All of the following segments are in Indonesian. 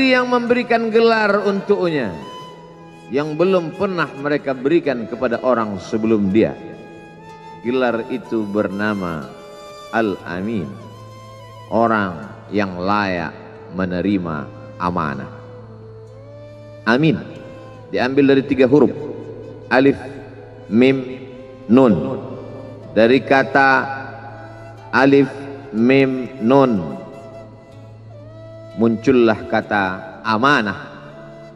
yang memberikan gelar untuknya yang belum pernah mereka berikan kepada orang sebelum dia. Gelar itu bernama Al-Amin, orang yang layak menerima amanah. Amin diambil dari 3 huruf, alif, mim, nun. Dari kata alif, mim, nun muncullah kata amanah.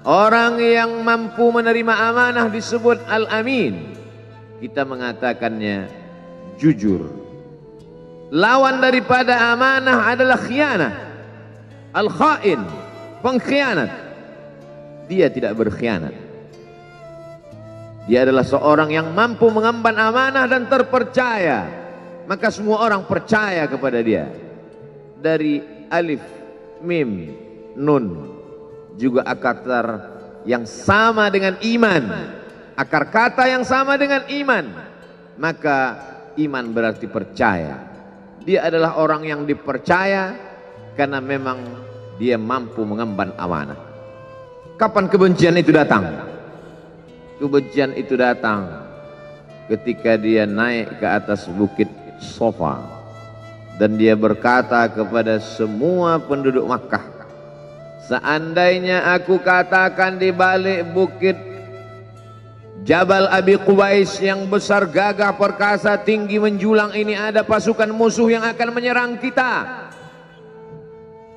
Orang yang mampu menerima amanah disebut Al-Amin. Kita mengatakannya jujur. Lawan daripada amanah adalah khianah. Al-khain, pengkhianat. Dia tidak berkhianat. Dia adalah seorang yang mampu mengemban amanah dan terpercaya. Maka semua orang percaya kepada dia. Dari alif, mim, nun juga akar yang sama dengan iman, akar kata yang sama dengan iman, maka iman berarti percaya. Dia adalah orang yang dipercaya karena memang dia mampu mengemban amanah. Kapan kebencian itu datang? Kebencian itu datang ketika dia naik ke atas bukit Sofa dan dia berkata kepada semua penduduk Makkah, seandainya aku katakan di balik bukit Jabal Abi Qubais yang besar, gagah, perkasa, tinggi, menjulang ini ada pasukan musuh yang akan menyerang kita,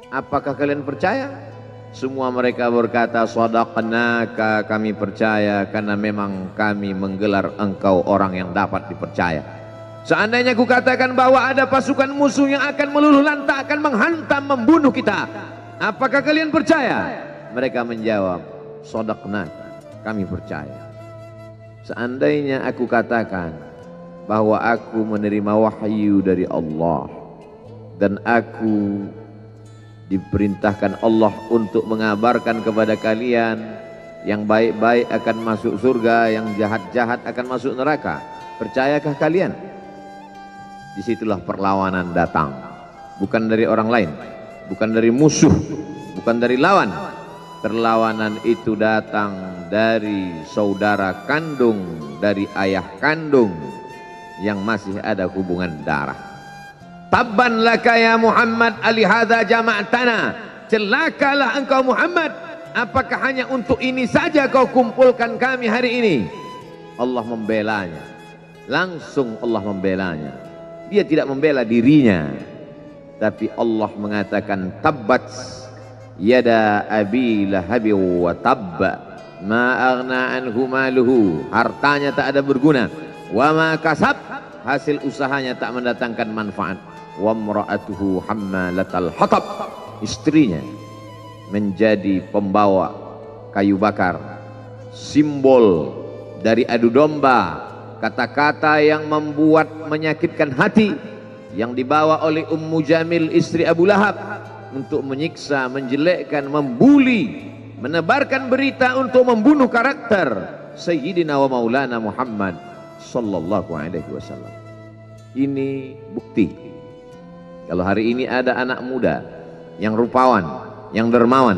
apakah kalian percaya? Semua mereka berkata, shadaqnaka, kami percaya karena memang kami menggelar engkau orang yang dapat dipercaya. Seandainya ku katakan bahwa ada pasukan musuh yang akan meluluh lantakkan, menghantam, membunuh kita, apakah kalian percaya? Mereka menjawab, shadaqnaka, kami percaya. Seandainya aku katakan bahwa aku menerima wahyu dari Allah dan aku diperintahkan Allah untuk mengabarkan kepada kalian yang baik-baik akan masuk surga, yang jahat-jahat akan masuk neraka, percayakah kalian? Disitulah perlawanan datang, bukan dari orang lain, bukan dari musuh, bukan dari lawan. Perlawanan itu datang dari saudara kandung, dari ayah kandung yang masih ada hubungan darah. Tabban laka ya Muhammad alihadza jama'tana, celakalah engkau Muhammad, apakah hanya untuk ini saja kau kumpulkan kami hari ini? Allah membelanya, langsung Allah membelanya. Dia tidak membela dirinya, tapi Allah mengatakan tabbat yada abi lahabi wa tabba ma aghna anhu maluhu, hartanya tak ada berguna, wa ma kasab, hasil usahanya tak mendatangkan manfaat, wa imra'atuhu hammalatal hatab, istrinya menjadi pembawa kayu bakar, simbol dari adu domba, kata-kata yang membuat menyakitkan hati yang dibawa oleh Ummu Jamil istri Abu Lahab untuk menyiksa, menjelekkan, membuli, menebarkan berita untuk membunuh karakter Sayyidina wa Maulana Muhammad sallallahu alaihi wasallam. Ini bukti kalau hari ini ada anak muda yang rupawan, yang dermawan,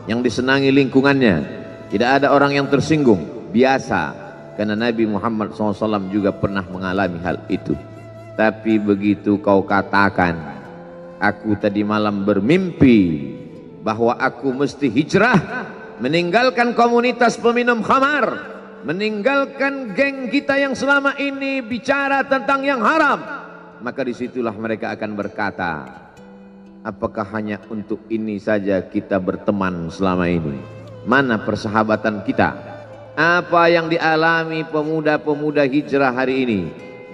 yang disenangi lingkungannya, tidak ada orang yang tersinggung, biasa. Karena Nabi Muhammad SAW juga pernah mengalami hal itu. Tapi begitu kau katakan, aku tadi malam bermimpi bahwa aku mesti hijrah, meninggalkan komunitas peminum khamar, meninggalkan geng kita yang selama ini bicara tentang yang haram, maka disitulah mereka akan berkata, apakah hanya untuk ini saja kita berteman selama ini? Mana persahabatan kita? Apa yang dialami pemuda-pemuda hijrah hari ini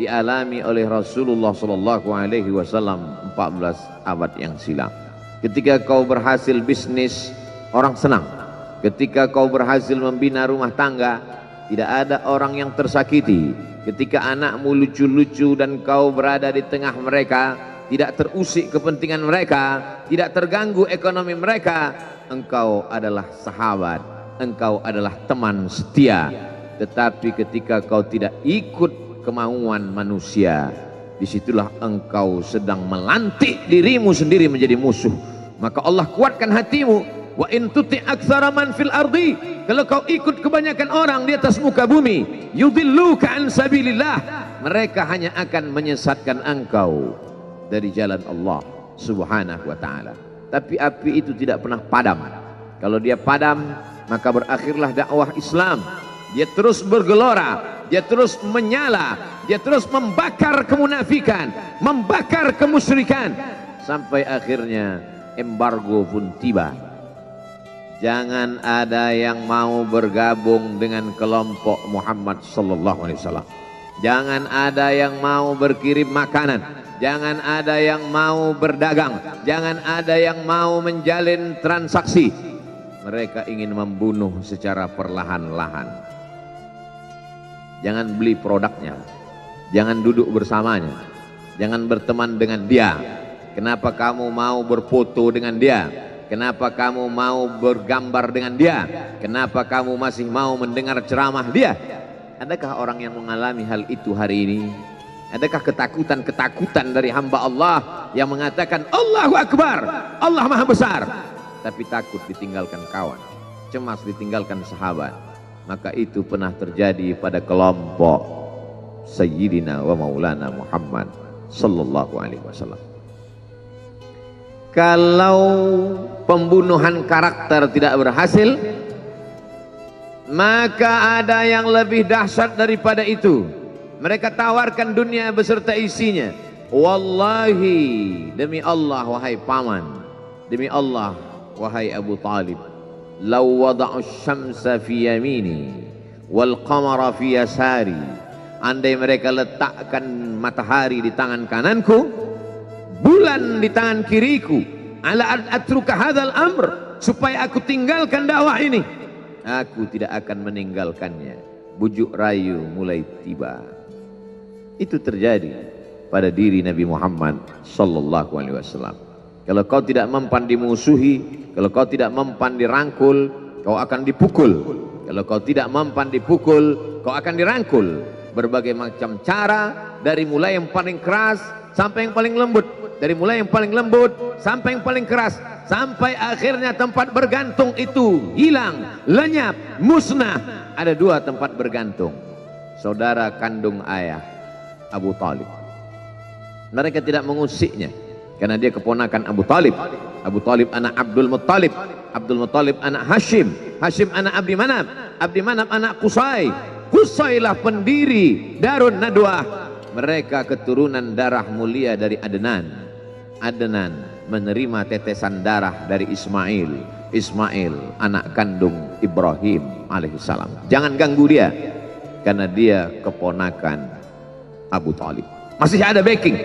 dialami oleh Rasulullah sallallahu alaihi wasallam 14 abad yang silam. Ketika kau berhasil bisnis, orang senang. Ketika kau berhasil membina rumah tangga, tidak ada orang yang tersakiti. Ketika anakmu lucu-lucu dan kau berada di tengah mereka, tidak terusik kepentingan mereka, tidak terganggu ekonomi mereka, engkau adalah sahabat, engkau adalah teman setia. Tetapi ketika kau tidak ikut kemauan manusia, disitulah engkau sedang melantik dirimu sendiri menjadi musuh. Maka Allah kuatkan hatimu Wa in tuti' aktsara man fil ardi, kalau kau ikut kebanyakan orang di atas muka bumi, yudilluka an sabilillah, mereka hanya akan menyesatkan engkau dari jalan Allah Subhanahu wa taala. Tapi api itu tidak pernah padam. Kalau dia padam, maka berakhirlah dakwah Islam. Dia terus bergelora, dia terus menyala, dia terus membakar kemunafikan, membakar kemusyrikan, sampai akhirnya embargo pun tiba. Jangan ada yang mau bergabung dengan kelompok Muhammad sallallahu alaihi wasallam. Jangan ada yang mau berkirim makanan, jangan ada yang mau berdagang, jangan ada yang mau menjalin transaksi. Mereka ingin membunuh secara perlahan-lahan. Jangan beli produknya, jangan duduk bersamanya, jangan berteman dengan dia. Kenapa kamu mau berfoto dengan dia? Kenapa kamu mau bergambar dengan dia? Kenapa kamu masih mau mendengar ceramah dia? Adakah orang yang mengalami hal itu hari ini? Adakah ketakutan-ketakutan dari hamba Allah yang mengatakan Allahu Akbar, Allah Maha Besar, tapi takut ditinggalkan kawan, cemas ditinggalkan sahabat? Maka itu pernah terjadi pada kelompok Sayyidina wa Maulana Muhammad sallallahu alaihi wasallam. Kalau pembunuhan karakter tidak berhasil, maka ada yang lebih dahsyat daripada itu. Mereka tawarkan dunia beserta isinya. Wallahi, demi Allah wahai paman, demi Allah wahai Abu Talib, law wada'u syamsa fi yamini wal qamara fi yasari, andai mereka letakkan matahari di tangan kananku, bulan di tangan kiriku, ala atruka hadzal amr, supaya aku tinggalkan dakwah ini, aku tidak akan meninggalkannya. Bujuk rayu mulai tiba. Itu terjadi pada diri Nabi Muhammad sallallahu alaihi wasallam. Kalau kau tidak mempan dimusuhi, kalau kau tidak mempan dirangkul, kau akan dipukul. Kalau kau tidak mempan dipukul, kau akan dirangkul. Berbagai macam cara, dari mulai yang paling keras sampai yang paling lembut, dari mulai yang paling lembut sampai yang paling keras, sampai akhirnya tempat bergantung itu hilang, lenyap, musnah. Ada dua tempat bergantung, saudara kandung ayah Abu Talib. Mereka tidak mengusiknya karena dia keponakan Abu Talib. Abu Talib anak Abdul Muttalib, Abdul Muttalib anak Hashim, Hashim anak Abdi Manaf, Abdi Manaf anak Qusay, Qusaylah pendiri Darun Nadwah. Mereka keturunan darah mulia dari Adnan. Adnan menerima tetesan darah dari Ismail. Ismail anak kandung Ibrahim alaihissalam. Jangan ganggu dia, karena dia keponakan Abu Talib. Masih ada backing,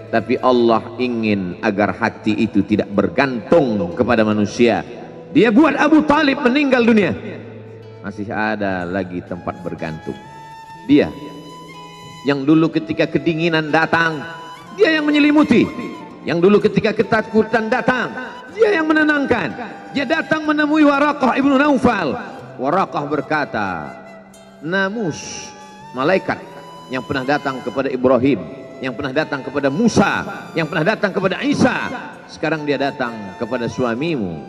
tapi Allah ingin agar hati itu tidak bergantung kepada manusia. Dia buat Abu Talib meninggal dunia, masih ada lagi tempat bergantung. Dia yang dulu ketika kedinginan datang, dia yang menyelimuti. Yang dulu ketika ketakutan datang, dia yang menenangkan. Dia datang menemui Waraqah ibnu Naufal. Waraqah berkata, Namus, malaikat yang pernah datang kepada Ibrahim, yang pernah datang kepada Musa, yang pernah datang kepada Isa, sekarang dia datang kepada suamimu.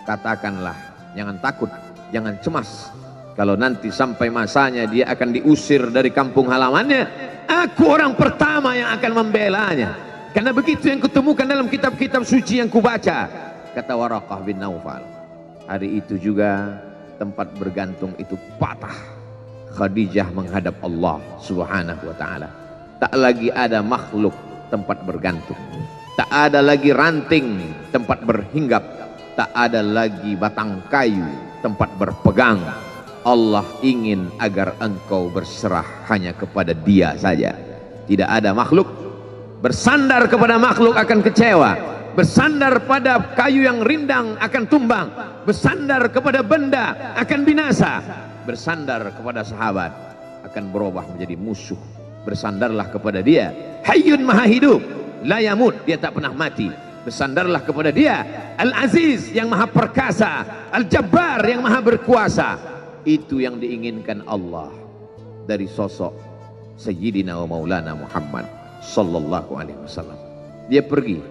Katakanlah, jangan takut, jangan cemas. Kalau nanti sampai masanya dia akan diusir dari kampung halamannya, aku orang pertama yang akan membelanya. Karena begitu yang kutemukan dalam kitab-kitab suci yang kubaca, kata Waraqah bin Naufal. Hari itu juga tempat bergantung itu patah. Khadijah menghadap Allah Subhanahu wa ta'ala. Tak lagi ada makhluk tempat bergantung, tak ada lagi ranting tempat berhinggap, tak ada lagi batang kayu tempat berpegang. Allah ingin agar engkau berserah hanya kepada Dia saja. Tidak ada makhluk. Bersandar kepada makhluk akan kecewa, bersandar pada kayu yang rindang akan tumbang, bersandar kepada benda akan binasa, bersandar kepada sahabat akan berubah menjadi musuh. Bersandarlah kepada Dia, Hayyun Maha Hidup, la yamut, Dia tak pernah mati. Bersandarlah kepada Dia, Al-Aziz yang Maha Perkasa, Al-Jabbar yang Maha Berkuasa. Itu yang diinginkan Allah dari sosok Sayyidina wa Maulana Muhammad sallallahu alaihi wasallam. Dia pergi,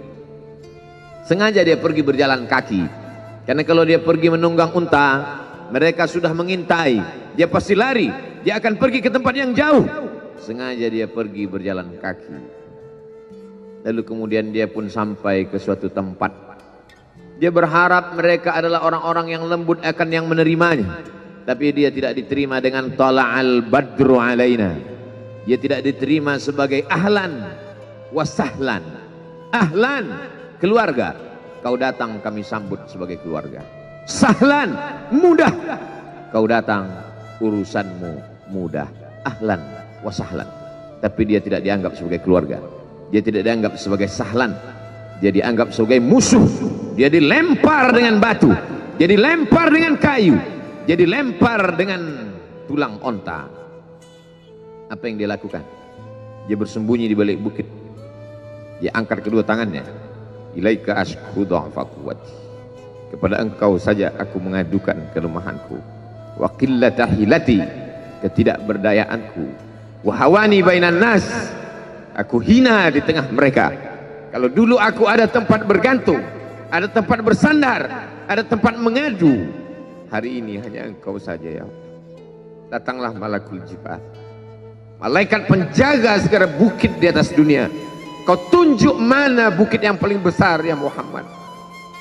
sengaja dia pergi berjalan kaki, Karena kalau dia pergi menunggang unta, mereka sudah mengintai, dia pasti lari, dia akan pergi ke tempat yang jauh. Sengaja dia pergi berjalan kaki. Lalu kemudian dia pun sampai ke suatu tempat. Dia berharap mereka adalah orang-orang yang lembut akan yang menerimanya. Tapi dia tidak diterima dengan tala'al badru alaina. Dia tidak diterima sebagai ahlan wasahlan. Ahlan, keluarga, kau datang kami sambut sebagai keluarga. Sahlan, mudah, kau datang urusanmu mudah. Ahlan wasahlan. Tapi dia tidak dianggap sebagai keluarga, dia tidak dianggap sebagai sahlan, dia dianggap sebagai musuh. Dia dilempar dengan batu, dia dilempar dengan kayu, dia dilempar dengan tulang onta. Apa yang dia lakukan? Dia bersembunyi di balik bukit. Dia angkat kedua tangannya. Ilaika ashku dha'fa quwwati, kepada engkau saja aku mengadukan kelemahanku, wa qillata hilati, ketidakberdayaanku, wa hawani bainan nas, aku hina di tengah mereka. Kalau dulu aku ada tempat bergantung, ada tempat bersandar, ada tempat mengadu, hari ini hanya engkau saja ya Allah. Datanglah malakul jibal, malaikat penjaga segala bukit di atas dunia. Kau tunjuk mana bukit yang paling besar ya Muhammad,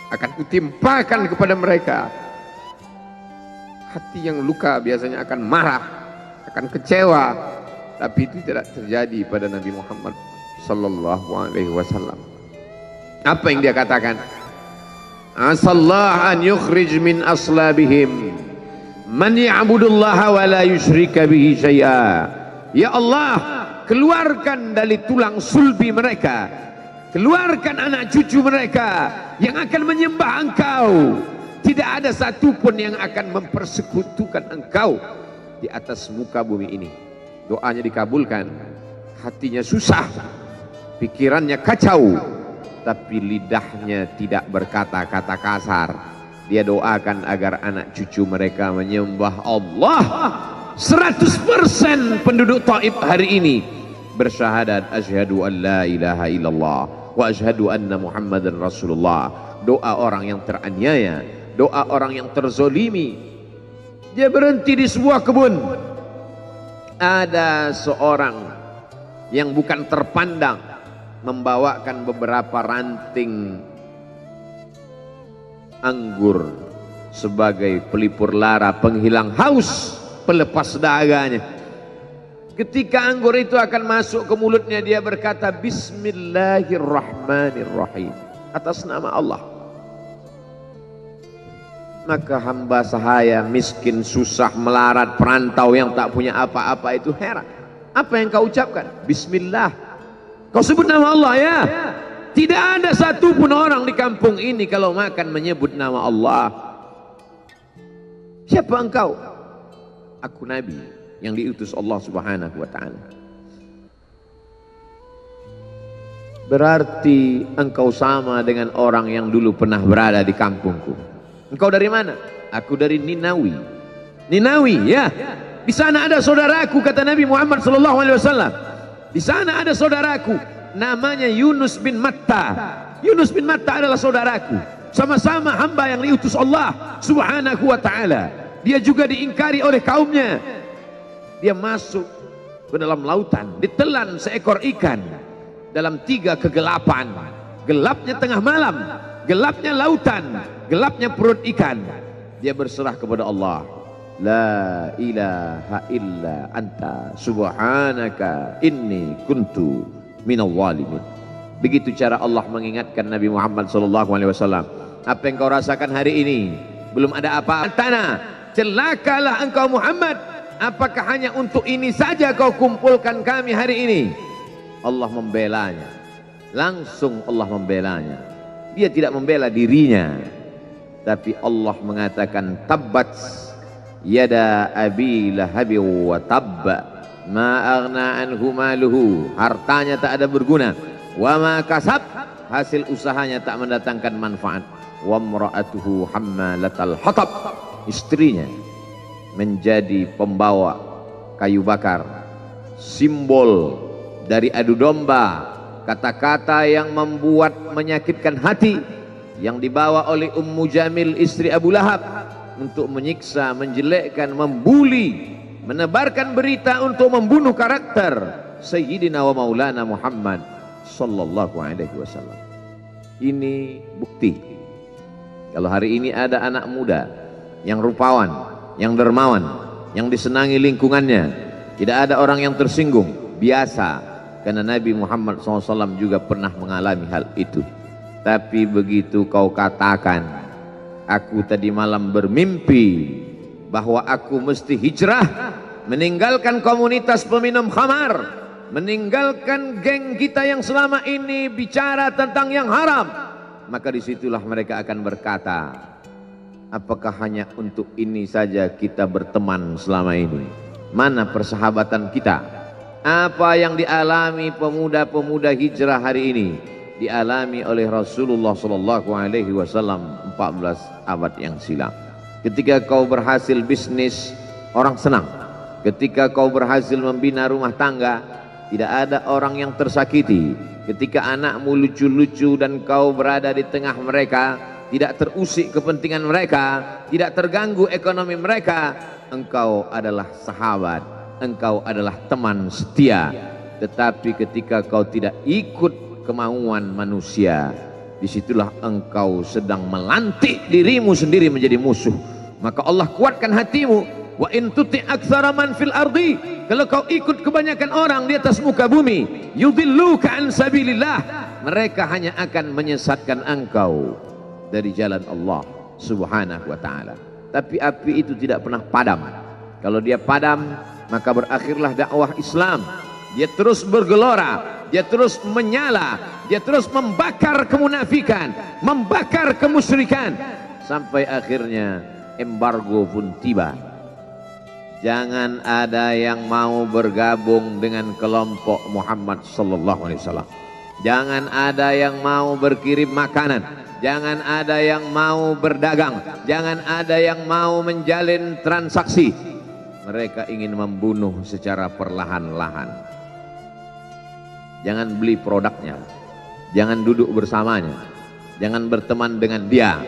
akan kutimpakan kepada mereka. Hati yang luka biasanya akan marah, akan kecewa, tapi itu tidak terjadi pada Nabi Muhammad sallallahu alaihi wasallam. Apa yang dia katakan? Asallah an yukhrij min aslabihim man ya'budullaha wa la yusyrika bihi syai'a. Ya Allah, keluarkan dari tulang sulbi mereka, keluarkan anak cucu mereka yang akan menyembah engkau. Tidak ada satupun yang akan mempersekutukan engkau di atas muka bumi ini. Doanya dikabulkan, hatinya susah, pikirannya kacau, tapi lidahnya tidak berkata-kata kasar. Dia doakan agar anak cucu mereka menyembah Allah. 100% penduduk Taif hari ini bersyahadat asyhadu an la ilaha illallah wa asyhadu anna Muhammadan Rasulullah. Doa orang yang teraniaya, doa orang yang terzolimi. Dia berhenti di sebuah kebun. Ada seorang yang bukan terpandang membawakan beberapa ranting anggur sebagai pelipur lara, penghilang haus, pelepas dahaganya. Ketika anggur itu akan masuk ke mulutnya, dia berkata Bismillahirrahmanirrahim, atas nama Allah. Maka hamba sahaya miskin, susah, melarat, perantau yang tak punya apa-apa itu heran. Apa yang kau ucapkan? Bismillah. Kau sebut nama Allah ya. Tidak ada satupun orang di kampung ini kalau makan menyebut nama Allah. Siapa engkau? Aku Nabi yang diutus Allah Subhanahu wa ta'ala. Berarti engkau sama dengan orang yang dulu pernah berada di kampungku. Engkau dari mana? Aku dari Ninawi. Ninawi ya. Di sana ada saudaraku, kata Nabi Muhammad sallallahu alaihi wasallam. Di sana ada saudaraku namanya Yunus bin Matta. Yunus bin Matta adalah saudaraku. Sama-sama hamba yang diutus Allah Subhanahu wa ta'ala. Dia juga diingkari oleh kaumnya. Dia masuk ke dalam lautan, ditelan seekor ikan dalam 3 kegelapan. Gelapnya tengah malam, gelapnya lautan, gelapnya perut ikan. Dia berserah kepada Allah. La ilaha illa anta subhanaka inni kuntu minal zalimin. Begitu cara Allah mengingatkan Nabi Muhammad SAW. Apa yang kau rasakan hari ini? Belum ada apa-apa. Tanah, celakalah engkau Muhammad. Apakah hanya untuk ini saja kau kumpulkan kami hari ini? Allah membelanya. Langsung Allah membelanya. Dia tidak membela dirinya, tapi Allah mengatakan tabbat yada abi lahabi wa tabba ma aghna anhu maluhu. Hartanya tak ada berguna. Wa ma kasab, hasil usahanya tak mendatangkan manfaat. Wa imra'atuhu hammalatal hatab, istrinya menjadi pembawa kayu bakar, simbol dari adu domba, kata-kata yang membuat menyakitkan hati, yang dibawa oleh Ummu Jamil istri Abu Lahab untuk menyiksa, menjelekkan, membuli, menebarkan berita untuk membunuh karakter Sayyidina wa Maulana Muhammad sallallahu alaihi wasallam. Ini bukti kalau hari ini ada anak muda yang rupawan, yang dermawan, yang disenangi lingkungannya, tidak ada orang yang tersinggung, biasa, karena Nabi Muhammad SAW juga pernah mengalami hal itu. Tapi begitu kau katakan, aku tadi malam bermimpi bahwa aku mesti hijrah, meninggalkan komunitas peminum khamar, meninggalkan geng kita yang selama ini bicara tentang yang haram, maka disitulah mereka akan berkata, apakah hanya untuk ini saja kita berteman selama ini? Mana persahabatan kita? Apa yang dialami pemuda-pemuda hijrah hari ini dialami oleh Rasulullah sallallahu alaihi wasallam 14 abad yang silam. Ketika kau berhasil bisnis, orang senang. Ketika kau berhasil membina rumah tangga, tidak ada orang yang tersakiti. Ketika anakmu lucu-lucu dan kau berada di tengah mereka, tidak terusik kepentingan mereka, tidak terganggu ekonomi mereka, engkau adalah sahabat, engkau adalah teman setia. Tetapi ketika kau tidak ikut kemauan manusia, disitulah engkau sedang melantik dirimu sendiri menjadi musuh. Maka Allah kuatkan hatimu. Wa in tuti aktsara man fil ardi, kalau kau ikut kebanyakan orang di atas muka bumi, yudilluka an sabilillah, mereka hanya akan menyesatkan engkau dari jalan Allah subhanahu wa ta'ala. Tapi api itu tidak pernah padam. Kalau dia padam, maka berakhirlah dakwah Islam. Dia terus bergelora, dia terus menyala, dia terus membakar kemunafikan, membakar kemusyrikan, sampai akhirnya embargo pun tiba. Jangan ada yang mau bergabung dengan kelompok Muhammad sallallahu alaihi wasallam. Jangan ada yang mau berkirim makanan, jangan ada yang mau berdagang, jangan ada yang mau menjalin transaksi. Mereka ingin membunuh secara perlahan-lahan. Jangan beli produknya, jangan duduk bersamanya, jangan berteman dengan dia.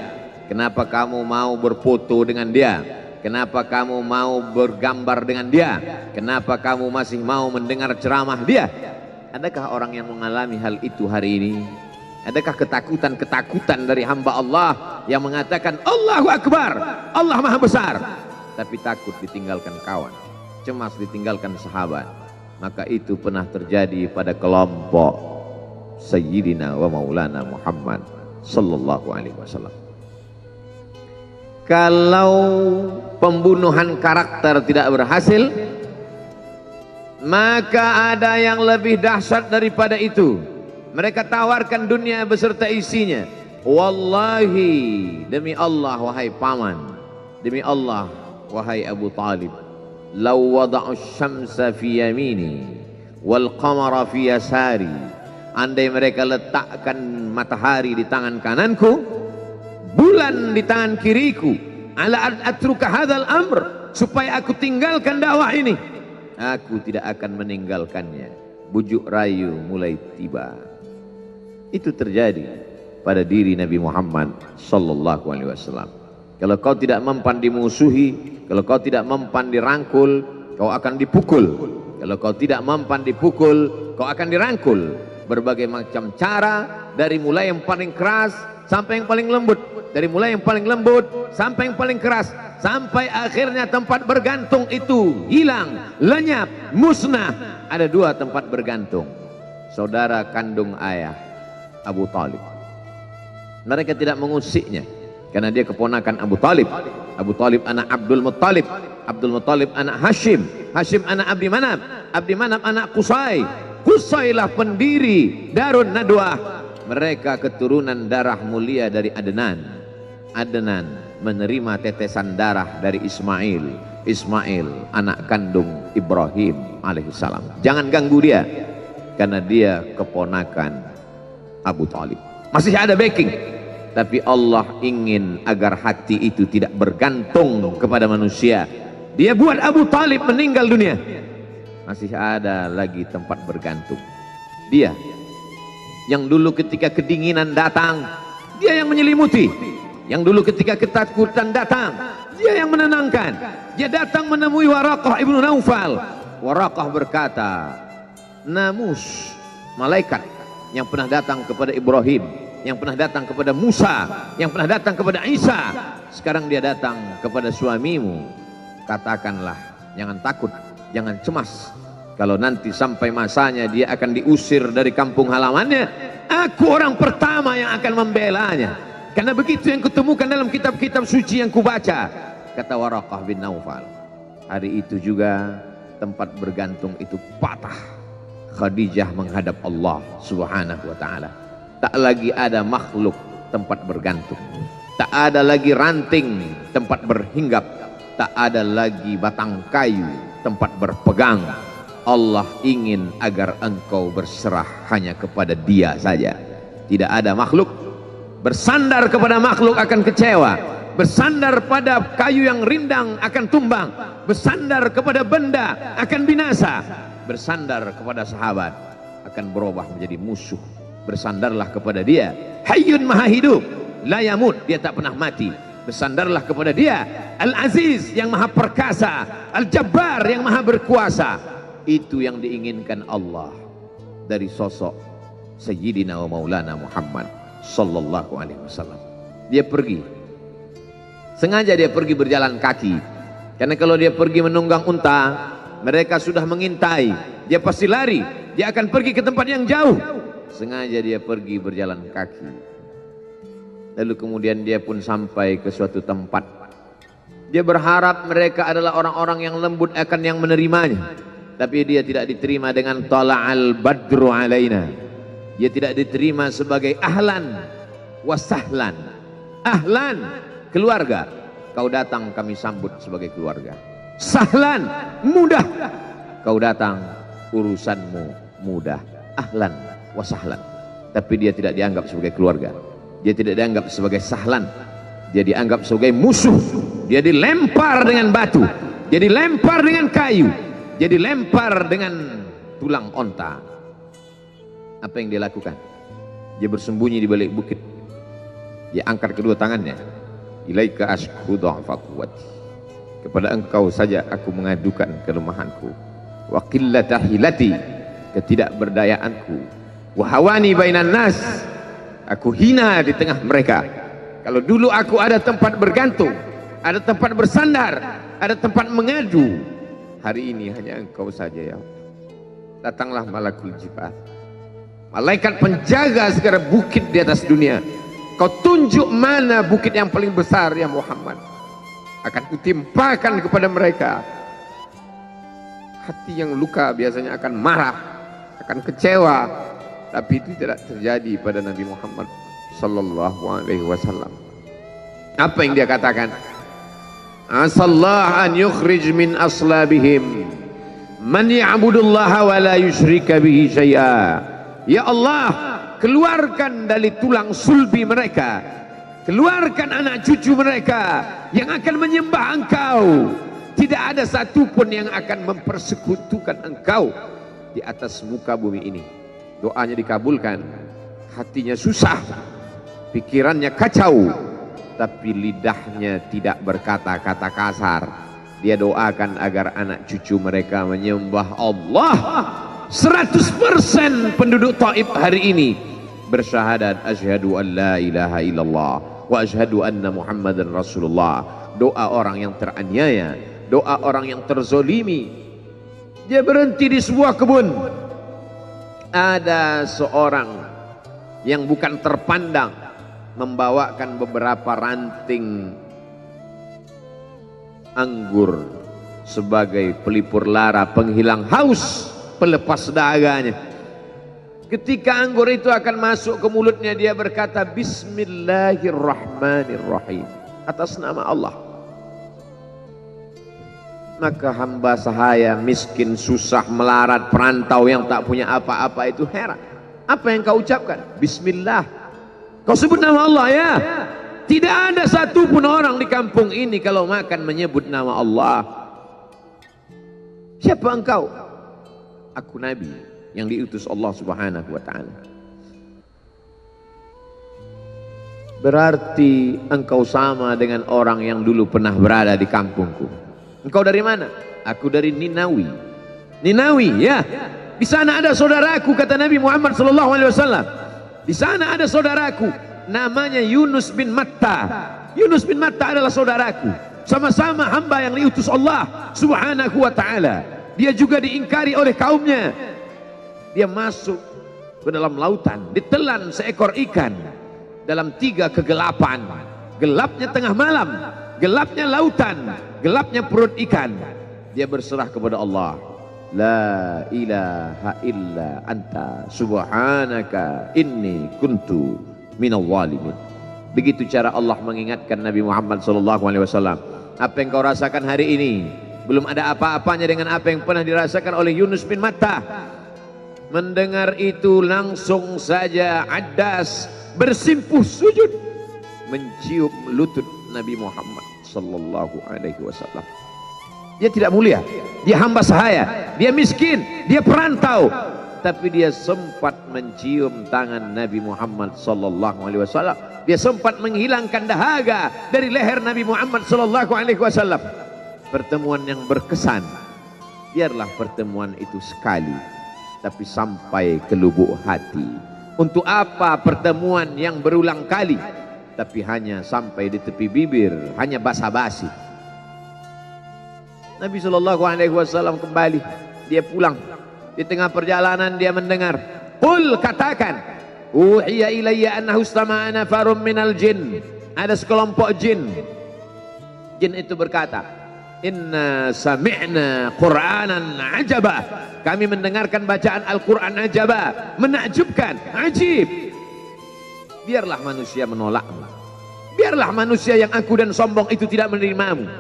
Kenapa kamu mau berfoto dengan dia? Kenapa kamu mau bergambar dengan dia? Kenapa kamu masih mau mendengar ceramah dia? Adakah orang yang mengalami hal itu hari ini? Adakah ketakutan-ketakutan dari hamba Allah yang mengatakan Allahu Akbar, Allah Maha Besar, tapi takut ditinggalkan kawan, cemas ditinggalkan sahabat? Maka itu pernah terjadi pada kelompok Sayyidina wa Maulana Muhammad sallallahu alaihi wasallam. Kalau pembunuhan karakter tidak berhasil, maka ada yang lebih dahsyat daripada itu. Mereka tawarkan dunia beserta isinya. Wallahi, demi Allah wahai paman, demi Allah wahai Abu Talib, law wada'u syamsa fi yamini wal qamara fi yasari, andai mereka letakkan matahari di tangan kananku, bulan di tangan kiriku, ala atruka hadzal amr, supaya aku tinggalkan dakwah ini, aku tidak akan meninggalkannya. Bujuk rayu mulai tiba. Itu terjadi pada diri Nabi Muhammad sallallahu alaihi wasallam. Kalau kau tidak mempan dimusuhi, kalau kau tidak mempan dirangkul, kau akan dipukul. Kalau kau tidak mempan dipukul, kau akan dirangkul. Berbagai macam cara, dari mulai yang paling keras sampai yang paling lembut, dari mulai yang paling lembut sampai yang paling keras, sampai akhirnya tempat bergantung itu hilang, lenyap, musnah. Ada dua tempat bergantung, saudara kandung ayah Abu Talib. Mereka tidak mengusiknya karena dia keponakan Abu Talib. Abu Talib anak Abdul Muttalib, Abdul Muttalib anak Hashim, Hashim anak Abdi Manaf, Abdi Manaf anak Qusay, Qusaylah pendiri Darun Nadwah. Mereka keturunan darah mulia dari Adnan. Adnan menerima tetesan darah dari Ismail. Ismail anak kandung Ibrahim alaihissalam. Jangan ganggu dia, karena dia keponakan Abu Talib. Masih ada backing, tapi Allah ingin agar hati itu tidak bergantung kepada manusia. Dia buat Abu Talib meninggal dunia, masih ada lagi tempat bergantung. Dia yang dulu ketika kedinginan datang, dia yang menyelimuti. Yang dulu ketika ketakutan datang, dia yang menenangkan. Dia datang menemui Waraqah ibnu Naufal. Waraqah berkata, Namus, malaikat yang pernah datang kepada Ibrahim, yang pernah datang kepada Musa, yang pernah datang kepada Isa, sekarang dia datang kepada suamimu. Katakanlah, jangan takut, jangan cemas. Kalau nanti sampai masanya dia akan diusir dari kampung halamannya, aku orang pertama yang akan membelanya. Karena begitu yang kutemukan dalam kitab-kitab suci yang kubaca, kata Waraqah bin Naufal. Hari itu juga tempat bergantung itu patah. Khadijah menghadap Allah subhanahu wa ta'ala. Tak lagi ada makhluk tempat bergantung, tak ada lagi ranting tempat berhinggap, tak ada lagi batang kayu tempat berpegang. Allah ingin agar engkau berserah hanya kepada Dia saja. Tidak ada makhluk. Bersandar kepada makhluk akan kecewa, bersandar pada kayu yang rindang akan tumbang, bersandar kepada benda akan binasa, bersandar kepada sahabat akan berubah menjadi musuh. Bersandarlah kepada Dia, Hayyun Maha Hidup, la yamut, Dia tak pernah mati. Bersandarlah kepada Dia, Al-Aziz yang Maha Perkasa, Al-Jabbar yang Maha Berkuasa. Itu yang diinginkan Allah dari sosok Sayyidina wa Maulana Muhammad sallallahu alaihi wasallam. Dia pergi, sengaja dia pergi berjalan kaki, karena kalau dia pergi menunggang unta, mereka sudah mengintai, dia pasti lari, dia akan pergi ke tempat yang jauh. Sengaja dia pergi berjalan kaki. Lalu kemudian dia pun sampai ke suatu tempat. Dia berharap mereka adalah orang-orang yang lembut akan yang menerimanya, tapi dia tidak diterima dengan tala'al badru alaina. Dia tidak diterima sebagai ahlan wasahlan. Ahlan, keluarga, kau datang kami sambut sebagai keluarga. Sahlan, mudah, kau datang urusanmu mudah. Ahlan wasahlan. Tapi dia tidak dianggap sebagai keluarga, dia tidak dianggap sebagai sahlan, dia dianggap sebagai musuh. Dia dilempar dengan batu, dia dilempar dengan kayu, dia dilempar dengan tulang onta. Apa yang dia lakukan? Dia bersembunyi di balik bukit. Dia angkat kedua tangannya. Ilaika ashku dha'fa quwwati. Kepada engkau saja aku mengadukan kelemahanku. Wa qillata hilati, ketidakberdayaanku. Wa hawani bainan nas, aku hina di tengah mereka. Kalau dulu aku ada tempat bergantung, ada tempat bersandar, ada tempat mengadu, hari ini hanya engkau saja ya Allah. Datanglah malakul jibal, malaikat penjaga segala bukit di atas dunia. Kau tunjuk mana bukit yang paling besar ya Muhammad, akan kutimpakan kepada mereka. Hati yang luka biasanya akan marah, akan kecewa, tapi itu tidak terjadi pada Nabi Muhammad sallallahu alaihi wasallam. Apa yang dia katakan? Asallah an yukhrij min aslabihim man ya'budullaha wa la yusyrika bihi syai'a. Ya Allah, keluarkan dari tulang sulbi mereka, keluarkan anak cucu mereka yang akan menyembah engkau. Tidak ada satupun yang akan mempersekutukan engkau di atas muka bumi ini. Doanya dikabulkan, hatinya susah, pikirannya kacau, tapi lidahnya tidak berkata-kata kasar. Dia doakan agar anak cucu mereka menyembah Allah. 100% penduduk Taif hari ini bersyahadat asyhadu an la ilaha illallah wa asyhadu anna Muhammadan Rasulullah. Doa orang yang teraniaya, doa orang yang terzolimi. Dia berhenti di sebuah kebun. Ada seorang yang bukan terpandang membawakan beberapa ranting anggur sebagai pelipur lara, penghilang haus, pelepas dahaganya. Ketika anggur itu akan masuk ke mulutnya, dia berkata Bismillahirrahmanirrahim, atas nama Allah. Maka hamba sahaya miskin, susah, melarat, perantau yang tak punya apa-apa itu heran. Apa yang kau ucapkan? Bismillah. Kau sebut nama Allah ya. Tidak ada satupun orang di kampung ini kalau makan menyebut nama Allah. Siapa engkau? Aku Nabi yang diutus Allah subhanahu wa ta'ala. berarti engkau sama dengan orang yang dulu pernah berada di kampungku. Engkau dari mana? Aku dari Ninawi. Ninawi, ya. Di sana ada saudaraku, kata Nabi Muhammad SAW. Di sana ada saudaraku, namanya Yunus bin Matta. Yunus bin Matta adalah saudaraku. Sama-sama hamba yang diutus Allah Subhanahu wa ta'ala. Dia juga diingkari oleh kaumnya. Dia masuk ke dalam lautan, ditelan seekor ikan dalam 3 kegelapan. Gelapnya tengah malam, gelapnya lautan, gelapnya perut ikan. Dia berserah kepada Allah. La ilaha illa anta subhanaka inni kuntu minal zalimin. Begitu cara Allah mengingatkan Nabi Muhammad SAW. Apa yang kau rasakan hari ini belum ada apa-apanya dengan apa yang pernah dirasakan oleh Yunus bin Matta. Mendengar itu langsung saja Addas bersimpuh sujud mencium lutut Nabi Muhammad SAW. Dia tidak mulia, dia hamba sahaya, dia miskin, dia perantau, tapi dia sempat mencium tangan Nabi Muhammad SAW. Dia sempat menghilangkan dahaga dari leher Nabi Muhammad SAW. Pertemuan yang berkesan. Biarlah pertemuan itu sekali, tapi sampai ke lubuk hati. Untuk apa pertemuan yang berulang kali, tapi hanya sampai di tepi bibir, hanya basa-basi. Nabi SAW kembali, dia pulang. Di tengah perjalanan dia mendengar, qul, katakan, uhiya ilayya annahu istama'a nafarun minal jin. Ada sekelompok jin. Jin itu berkata, inna sami'na qur'anan ajaba. Kami mendengarkan bacaan Al-Quran ajaba, menakjubkan, ajib. Biarlah manusia menolakmu, biarlah manusia yang angkuh dan sombong itu tidak menerimamu,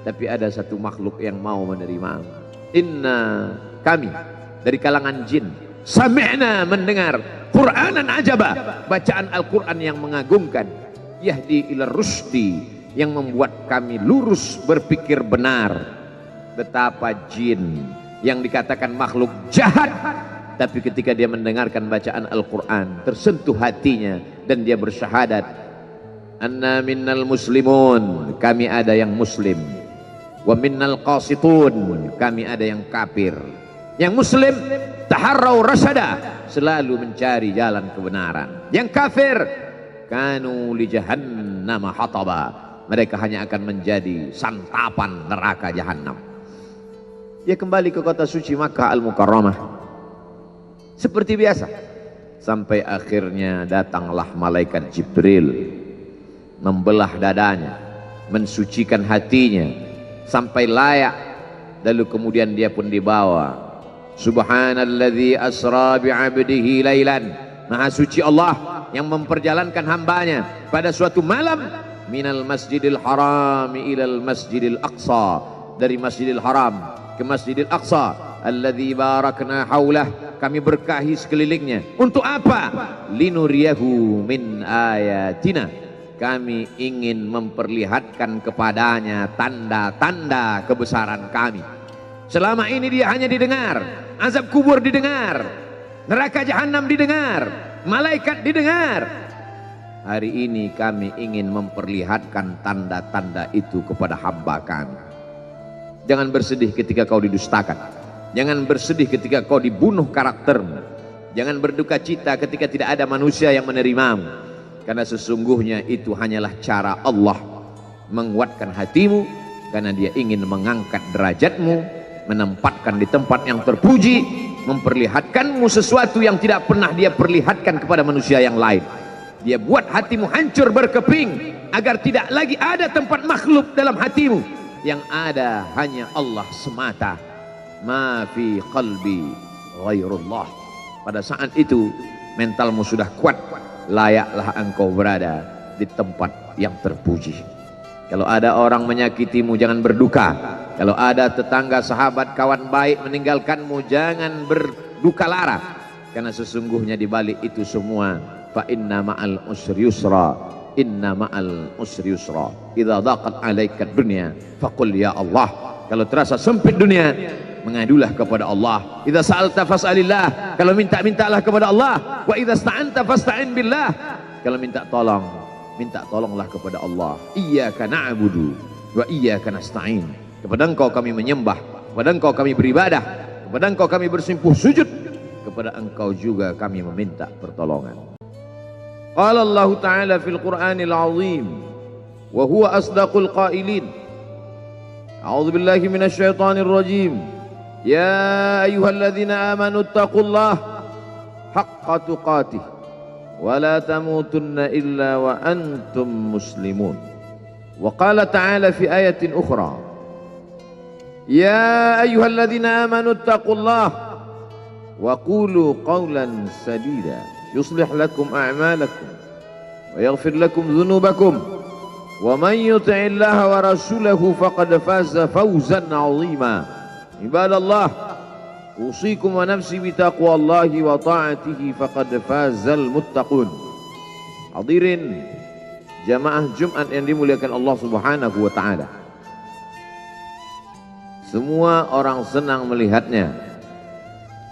tapi ada satu makhluk yang mau menerimamu. Inna, kami dari kalangan jin, sami'na, mendengar, Qur'anan ajaba, bacaan Al-Quran yang mengagumkan, yahdi ila rusdi, yang membuat kami lurus berpikir benar. Betapa jin yang dikatakan makhluk jahat, tapi ketika dia mendengarkan bacaan Al-Quran tersentuh hatinya dan dia bersyahadat, anna minnal muslimun, kami ada yang muslim, wa minnal qasitun, kami ada yang kafir. Yang muslim taharrau rasyada, selalu mencari jalan kebenaran. Yang kafir kanu li jahannam hataba, mereka hanya akan menjadi santapan neraka jahanam. Dia kembali ke kota suci Makkah Al-Mukarramah seperti biasa, sampai akhirnya datanglah malaikat Jibril membelah dadanya, mensucikan hatinya sampai layak, lalu kemudian dia pun dibawa. Subhanalladzi asra bi'abdihi lailan, maha suci Allah yang memperjalankan hambanya pada suatu malam, minal masjidil haram ilal masjidil aqsa, dari masjidil haram ke Masjidil Aqsa, alladzi barakna haulah, kami berkahi sekelilingnya. Untuk apa? Linuriyahu min ayatina, kami ingin memperlihatkan kepadanya tanda-tanda kebesaran kami. Selama ini dia hanya didengar, azab kubur didengar, neraka jahanam didengar, malaikat didengar. Hari ini kami ingin memperlihatkan tanda-tanda itu kepada hamba kami. Jangan bersedih ketika kau didustakan, jangan bersedih ketika kau dibunuh karaktermu, jangan berduka cita ketika tidak ada manusia yang menerimamu, karena sesungguhnya itu hanyalah cara Allah menguatkan hatimu, karena dia ingin mengangkat derajatmu, menempatkan di tempat yang terpuji, memperlihatkanmu sesuatu yang tidak pernah dia perlihatkan kepada manusia yang lain. Dia buat hatimu hancur berkeping agar tidak lagi ada tempat makhluk dalam hatimu, yang ada hanya Allah semata. Ma fi qalbi ghairullah. Pada saat itu mentalmu sudah kuat, layaklah engkau berada di tempat yang terpuji. Kalau ada orang menyakitimu, jangan berduka. Kalau ada tetangga, sahabat, kawan baik meninggalkanmu, jangan berduka lara, karena sesungguhnya di balik itu semua, fa inna ma'al usri yusra, inna ma'al usri yusra, idza daqat 'alaika dunya faqul ya Allah. Kalau terasa sempit dunia, mengadulah kepada Allah. Idza sa'alta fas'alillah, kalau minta-mintalah kepada Allah. Wa idza sta'anta fasta'in billah, kalau minta tolong minta tolonglah kepada Allah. Iyyaka na'budu wa iyyaka nasta'in. Kepada Engkau kami menyembah, kepada Engkau kami beribadah, kepada Engkau kami bersimpuh sujud, kepada Engkau juga kami meminta pertolongan. Qala Allah Ta'ala fil Qur'anil Azim wa huwa asdaqul qailin. A'udzu billahi minasy syaithanir rajim. Ya ayyuhalladzina amanu taqullaha haqqa tuqatih wa la tamutunna illa wa antum muslimun. Wa qala ta'ala fi ayatin ukhra. Ya ayyuhalladzina amanu taqullaha wa qulu qawlan sadida yuslih lakum a'malakum wa yaghfir lakum dhunubakum wa man yuti'illaha wa rasulahu faqad faza fawzan 'azima. Ibadallah, usikum wa nafsi bitaqwallahi wa ta'atihi faqad fazal muttaqun. Hadirin jamaah Jumat yang dimuliakan Allah Subhanahu wa taala. Semua orang senang melihatnya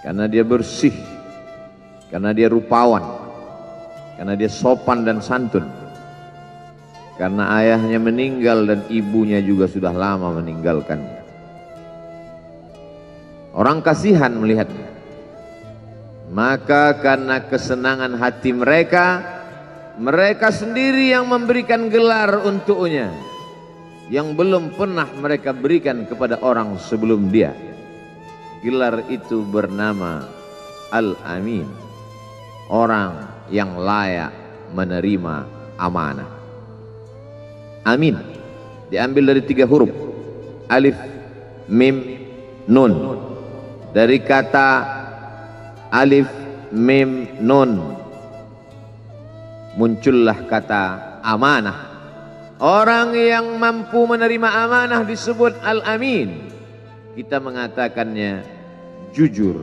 karena dia bersih, karena dia rupawan, karena dia sopan dan santun. Karena ayahnya meninggal dan ibunya juga sudah lama meninggalkannya. Orang kasihan melihatnya. Maka karena kesenangan hati mereka, mereka sendiri yang memberikan gelar untuknya yang belum pernah mereka berikan kepada orang sebelum dia. Gelar itu bernama Al-Amin, orang yang layak menerima amanah. Amin diambil dari 3 huruf, alif, mim, nun. Dari kata alif, mim, nun muncullah kata amanah. Orang yang mampu menerima amanah disebut Al-Amin. Kita mengatakannya jujur.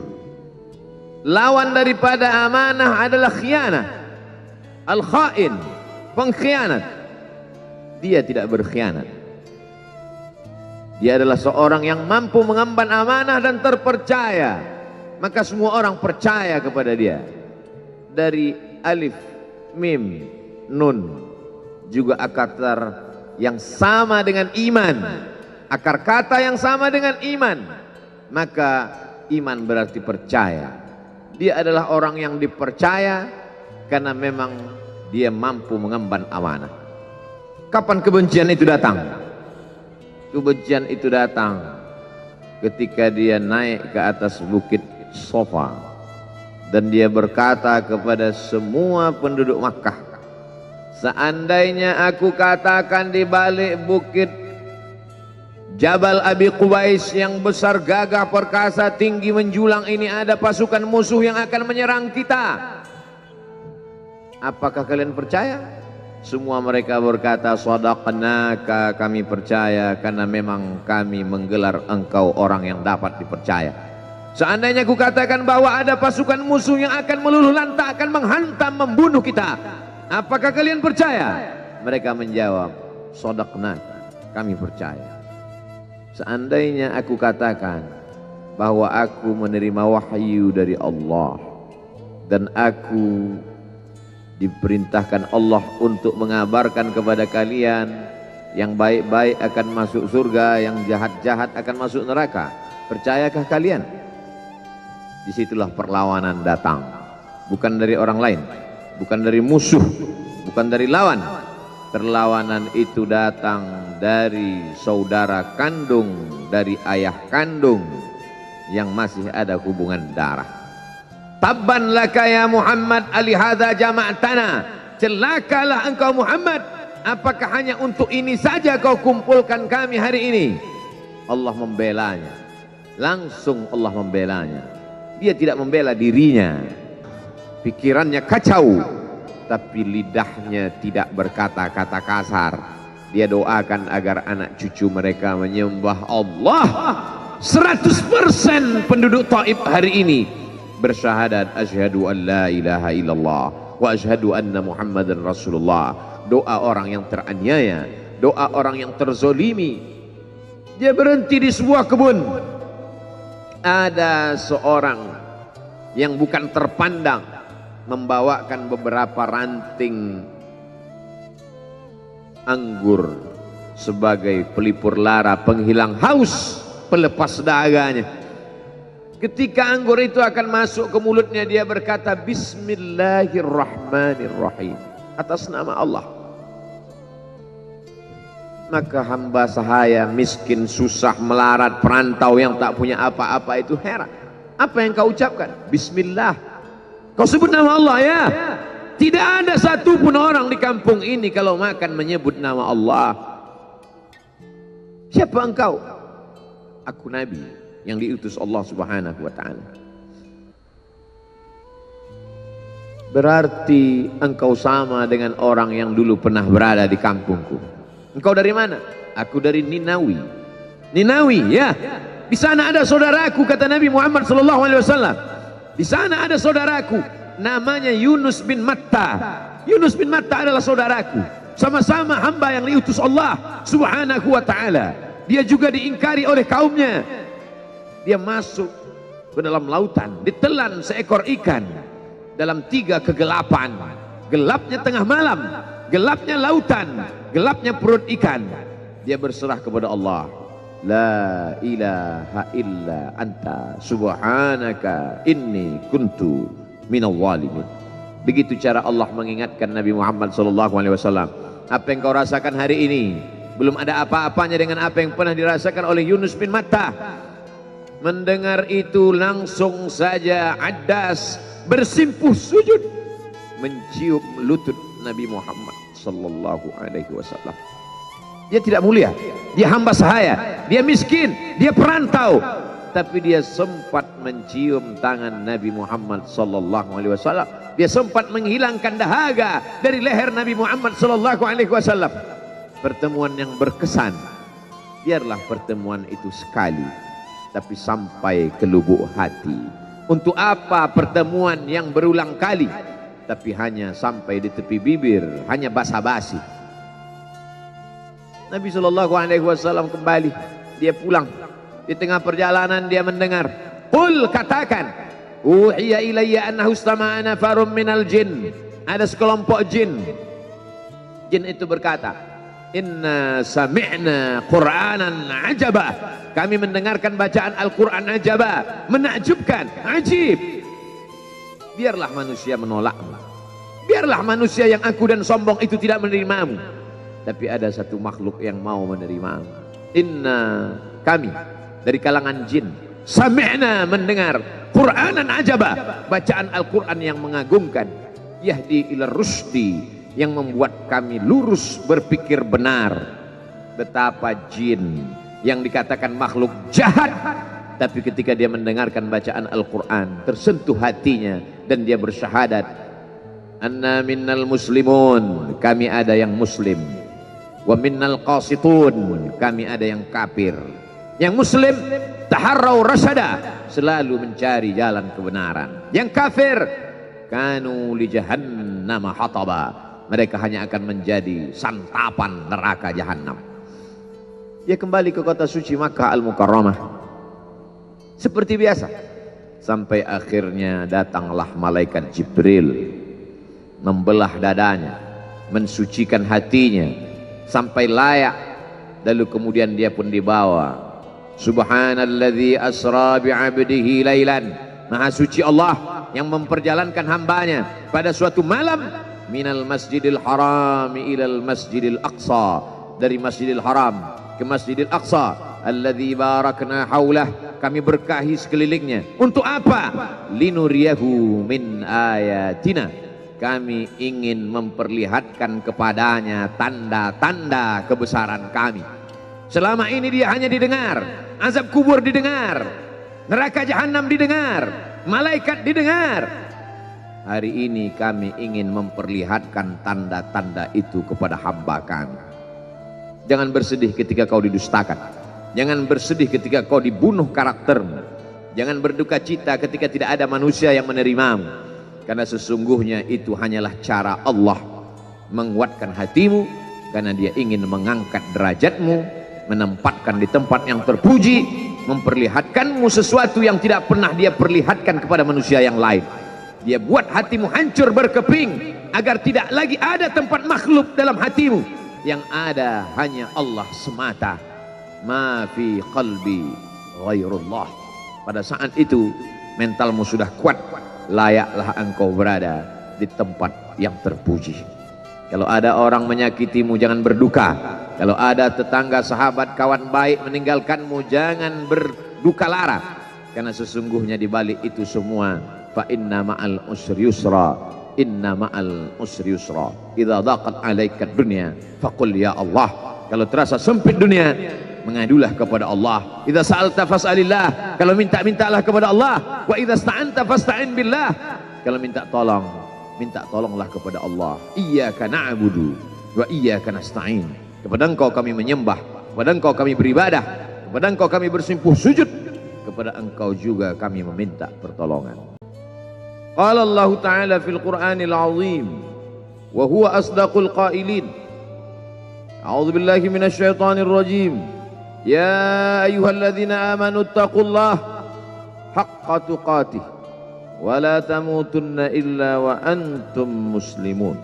Lawan daripada amanah adalah khianah. Al-khain, pengkhianat. Dia tidak berkhianat. Dia adalah seorang yang mampu mengemban amanah dan terpercaya. Maka semua orang percaya kepada dia. Dari alif, mim, nun juga akar yang sama dengan iman. Akar kata yang sama dengan iman. Maka iman berarti percaya. Dia adalah orang yang dipercaya karena memang dia mampu mengemban amanah. Kapan kebencian itu datang? Kebencian itu datang ketika dia naik ke atas bukit Safa dan dia berkata kepada semua penduduk Makkah, seandainya aku katakan di balik bukit Jabal Abi Qubais yang besar, gagah, perkasa, tinggi, menjulang ini ada pasukan musuh yang akan menyerang kita, apakah kalian percaya? Semua mereka berkata, shadaqnaka, kami percaya karena memang kami menggelar engkau orang yang dapat dipercaya. Seandainya ku katakan bahwa ada pasukan musuh yang akan meluluh lantakkan, menghantam, membunuh kita, apakah kalian percaya? Mereka menjawab, shadaqnaka, kami percaya. Seandainya aku katakan bahwa aku menerima wahyu dari Allah dan aku diperintahkan Allah untuk mengabarkan kepada kalian yang baik-baik akan masuk surga, yang jahat-jahat akan masuk neraka, percayakah kalian? Disitulah perlawanan datang, bukan dari orang lain, bukan dari musuh, bukan dari lawan. Perlawanan itu datang dari saudara kandung, dari ayah kandung yang masih ada hubungan darah. Tabban laka ya Muhammad alihadza jama'tana. Celakalah engkau Muhammad, apakah hanya untuk ini saja kau kumpulkan kami hari ini? Allah membelanya. Langsung Allah membelanya. Dia tidak membela dirinya. Pikirannya kacau, tapi lidahnya tidak berkata-kata kasar. Dia doakan agar anak cucu mereka menyembah Allah. 100% penduduk Taif hari ini bersyahadat asyhadu an la ilaha illallah wa asyhadu anna muhammadan rasulullah. Doa orang yang teraniaya, doa orang yang terzolimi. Dia berhenti di sebuah kebun. Ada seorang yang bukan terpandang membawakan beberapa ranting anggur sebagai pelipur lara, penghilang haus, pelepas dahaganya. Ketika anggur itu akan masuk ke mulutnya, dia berkata Bismillahirrahmanirrahim, atas nama Allah. Maka hamba sahaya miskin, susah, melarat, perantau yang tak punya apa-apa itu heran. Apa yang kau ucapkan? Bismillah. Kau sebut nama Allah ya. Tidak ada satupun orang di kampung ini kalau makan menyebut nama Allah. Siapa engkau? Aku Nabi yang diutus Allah Subhanahu wa ta'ala. Berarti engkau sama dengan orang yang dulu pernah berada di kampungku. Engkau dari mana? Aku dari Ninawi. Ninawi, ya. Di sana ada saudaraku, kata Nabi Muhammad SAW. Di sana ada saudaraku, namanya Yunus bin Matta. Yunus bin Matta adalah saudaraku. Sama-sama hamba yang diutus Allah Subhanahu wa ta'ala. Dia juga diingkari oleh kaumnya. Dia masuk ke dalam lautan, ditelan seekor ikan dalam 3 kegelapan. Gelapnya tengah malam, gelapnya lautan, gelapnya perut ikan. Dia berserah kepada Allah. La ilaha illa anta subhanaka inni kuntu minal zalimin. Begitu cara Allah mengingatkan Nabi Muhammad SAW. Apa yang kau rasakan hari ini belum ada apa-apanya dengan apa yang pernah dirasakan oleh Yunus bin Matta. Mendengar itu langsung saja Addas bersimpuh sujud mencium lutut Nabi Muhammad sallallahu alaihi wasallam. Dia tidak mulia, dia hamba sahaya, dia miskin, dia perantau, tapi dia sempat mencium tangan Nabi Muhammad sallallahu alaihi wasallam. Dia sempat menghilangkan dahaga dari leher Nabi Muhammad sallallahu alaihi wasallam. Pertemuan yang berkesan. Biarlah pertemuan itu sekali, tapi sampai ke lubuk hati. Untuk apa pertemuan yang berulang kali tapi hanya sampai di tepi bibir, hanya basa-basi? Nabi SAW kembali, dia pulang. Di tengah perjalanan dia mendengar, qul, katakan, uhiya ilayya annahu istama'a nafarum minal jin. Ada sekelompok jin. Jin itu berkata, inna sami'na qur'anan ajaba. Kami mendengarkan bacaan Al-Quran ajaba, menakjubkan, ajib. Biarlah manusia menolakmu, biarlah manusia yang aku dan sombong itu tidak menerimamu, tapi ada satu makhluk yang mau menerimamu. Inna, kami dari kalangan jin, sami'na, mendengar, Qur'anan ajaba, bacaan Al-Quran yang mengagumkan, yahdi ila rusdi, yang membuat kami lurus berpikir benar. Betapa jin yang dikatakan makhluk jahat, tapi ketika dia mendengarkan bacaan Al-Quran tersentuh hatinya dan dia bersyahadat, anna minnal muslimun, kami ada yang muslim, wa minnal qasitun, kami ada yang kafir. Yang muslim taharrau rasyada, selalu mencari jalan kebenaran. Yang kafir kanu li jahannam hataba, mereka hanya akan menjadi santapan neraka jahanam. Dia kembali ke kota suci Makkah Al-Mukarramah seperti biasa, sampai akhirnya datanglah malaikat Jibril membelah dadanya, mensucikan hatinya sampai layak, lalu kemudian dia pun dibawa. Subhanalladzi asra bi'abdihi lailan, maha suci Allah yang memperjalankan hambanya pada suatu malam, minal masjidil haram ilal masjidil aqsa, dari masjidil haram ke Masjidil Aqsa, alladzi barakna haulah, kami berkahi sekelilingnya. Untuk apa? Linuriyahu min ayatina, kami ingin memperlihatkan kepadanya tanda-tanda kebesaran kami. Selama ini dia hanya didengar, azab kubur didengar, neraka jahanam didengar, malaikat didengar. Hari ini kami ingin memperlihatkan tanda-tanda itu kepada hamba kami. Jangan bersedih ketika kau didustakan, jangan bersedih ketika kau dibunuh karaktermu, jangan berduka cita ketika tidak ada manusia yang menerimamu, karena sesungguhnya itu hanyalah cara Allah menguatkan hatimu, karena dia ingin mengangkat derajatmu, menempatkan di tempat yang terpuji, memperlihatkanmu sesuatu yang tidak pernah dia perlihatkan kepada manusia yang lain. Dia buat hatimu hancur berkeping agar tidak lagi ada tempat makhluk dalam hatimu, yang ada hanya Allah semata. Ma fi qalbi ghairullah. Pada saat itu mentalmu sudah kuat, layaklah engkau berada di tempat yang terpuji. Kalau ada orang menyakitimu, jangan berduka. Kalau ada tetangga, sahabat, kawan baik meninggalkanmu, jangan berduka lara. Karena sesungguhnya di balik itu semua, fa inna ma'al usri yusra, inna ma'al usri yusra. Idza daqat 'alaika dunya faqul ya Allah. Kalau terasa sempit dunia, mengadulah kepada Allah. Idza sa'alta fas'alillah. Kalau minta-mintalah kepada Allah. Wa idza sta'anta fasta'in billah. Kalau minta tolong, minta tolonglah kepada Allah. Iyyaka na'budu wa iyyaka nasta'in. Kepada Engkau kami menyembah, kepada Engkau kami beribadah, kepada Engkau kami bersimpuh sujud, kepada Engkau juga kami meminta pertolongan. Qala Allah Ta'ala fil Qur'anil 'azim wa huwa asdaqul qailin. A'udzu billahi minasy syaithanir rajim. Ya ayyuhalladzina amanu taqullaha haqqa tuqatih wa la tamutunna illa wa antum muslimun.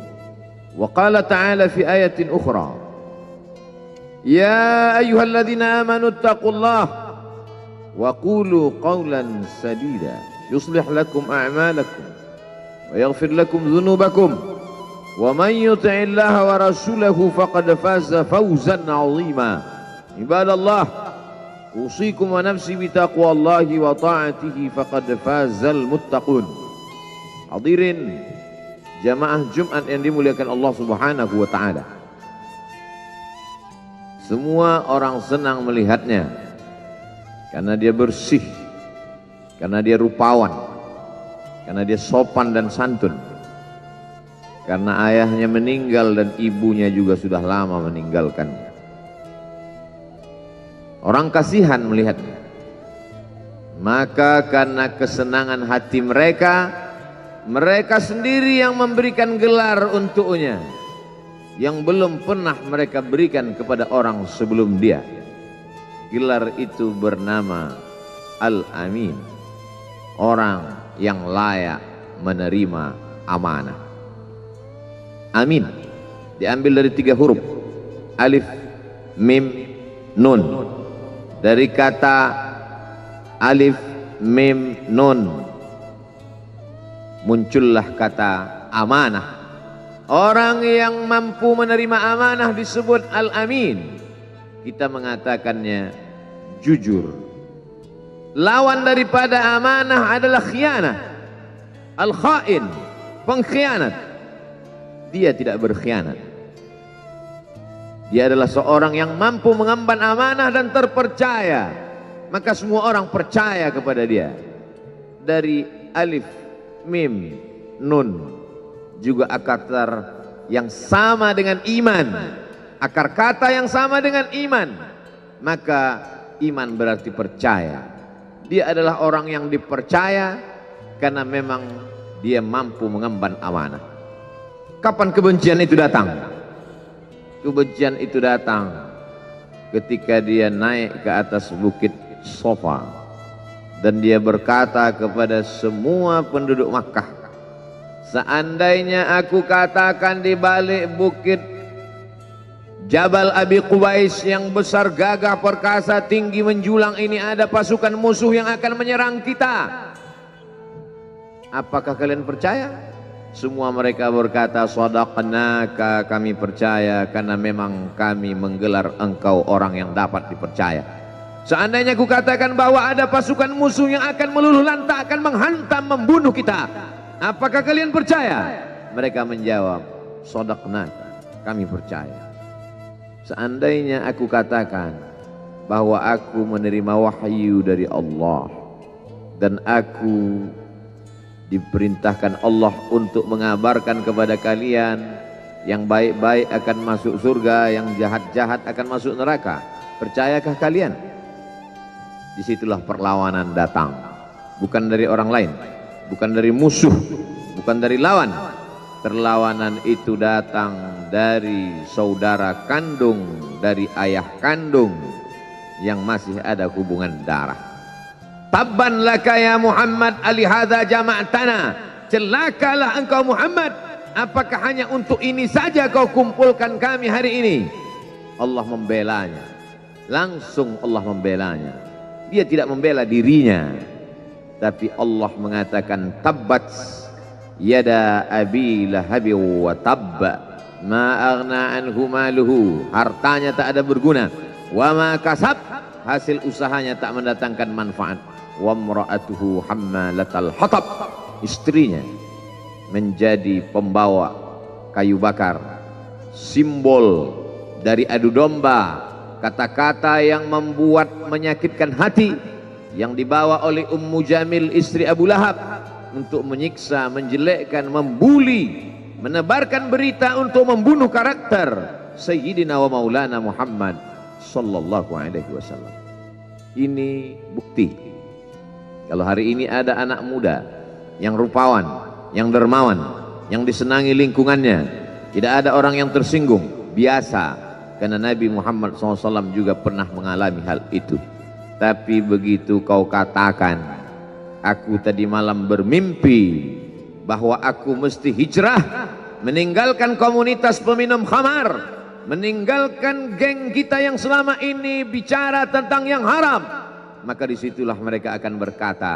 Wa qala ta'ala fi ayatin ukhra. Ya ayyuhalladzina amanu taqullaha wa qulu qawlan sadida yuslih lakum a'malakum wa yaghfir lakum dhunubakum wa man yuti'illaha wa rasulahu faqad faza fawzan 'azima. Ibadallah, usikum wa nafsi bi taqwallahi wa ta'atihi faqad fazal muttaqun. Hadirin jamaah Jumat yang dimuliakan Allah Subhanahu wa taala. Semua orang senang melihatnya karena dia bersih, karena dia rupawan, karena dia sopan dan santun, karena ayahnya meninggal dan ibunya juga sudah lama meninggalkannya. Orang kasihan melihatnya. Maka karena kesenangan hati mereka, mereka sendiri yang memberikan gelar untuknya yang belum pernah mereka berikan kepada orang sebelum dia. Gelar itu bernama Al-Amin, orang yang layak menerima amanah. Amin diambil dari 3 huruf, alif, mim, nun. Dari kata alif, mim, nun muncullah kata amanah. Orang yang mampu menerima amanah disebut Al-Amin. Kita mengatakannya jujur. Lawan daripada amanah adalah khianah. Al-khain, pengkhianat. Dia tidak berkhianat. Dia adalah seorang yang mampu mengemban amanah dan terpercaya. Maka semua orang percaya kepada dia. Dari alif, mim, nun juga akar yang sama dengan iman. Akar kata yang sama dengan iman. Maka iman berarti percaya. Dia adalah orang yang dipercaya karena memang dia mampu mengemban amanah. Kapan kebencian itu datang? Kebencian itu datang ketika dia naik ke atas bukit Safa dan dia berkata kepada semua penduduk Makkah, seandainya aku katakan di balik bukit Jabal Abi Qubais yang besar, gagah, perkasa, tinggi, menjulang ini ada pasukan musuh yang akan menyerang kita, apakah kalian percaya? Semua mereka berkata, shadaqnaka, kami percaya karena memang kami menggelar engkau orang yang dapat dipercaya. Seandainya ku katakan bahwa ada pasukan musuh yang akan meluluh lantakkan, menghantam, membunuh kita, apakah kalian percaya? Mereka menjawab, shadaqnaka, kami percaya. Seandainya aku katakan bahwa aku menerima wahyu dari Allah dan aku diperintahkan Allah untuk mengabarkan kepada kalian yang baik-baik akan masuk surga, yang jahat-jahat akan masuk neraka, percayakah kalian? Disitulah perlawanan datang, bukan dari orang lain, bukan dari musuh, bukan dari lawan. Perlawanan itu datang dari saudara kandung, dari ayah kandung yang masih ada hubungan darah. Tabban laka ya Muhammad alihadza jama'tana, celakalah engkau Muhammad apakah hanya untuk ini saja kau kumpulkan kami hari ini? Allah membelanya, langsung Allah membelanya. Dia tidak membela dirinya, tapi Allah mengatakan tabbat yada abi lahabi wa tabba ma aghna anhu maluhu, hartanya tak ada berguna, wa ma kasab, hasil usahanya tak mendatangkan manfaat, wa imra'atuhu hammalatal hatab, istrinya menjadi pembawa kayu bakar, simbol dari adu domba, kata-kata yang membuat menyakitkan hati yang dibawa oleh Ummu Jamil istri Abu Lahab untuk menyiksa, menjelekkan, membuli, menebarkan berita untuk membunuh karakter Sayyidina wa Maulana Muhammad sallallahu alaihi wasallam. Ini bukti kalau hari ini ada anak muda yang rupawan, yang dermawan, yang disenangi lingkungannya, tidak ada orang yang tersinggung, biasa, karena Nabi Muhammad SAW juga pernah mengalami hal itu. Tapi begitu kau katakan, aku tadi malam bermimpi bahwa aku mesti hijrah, meninggalkan komunitas peminum khamar, meninggalkan geng kita yang selama ini bicara tentang yang haram, maka disitulah mereka akan berkata,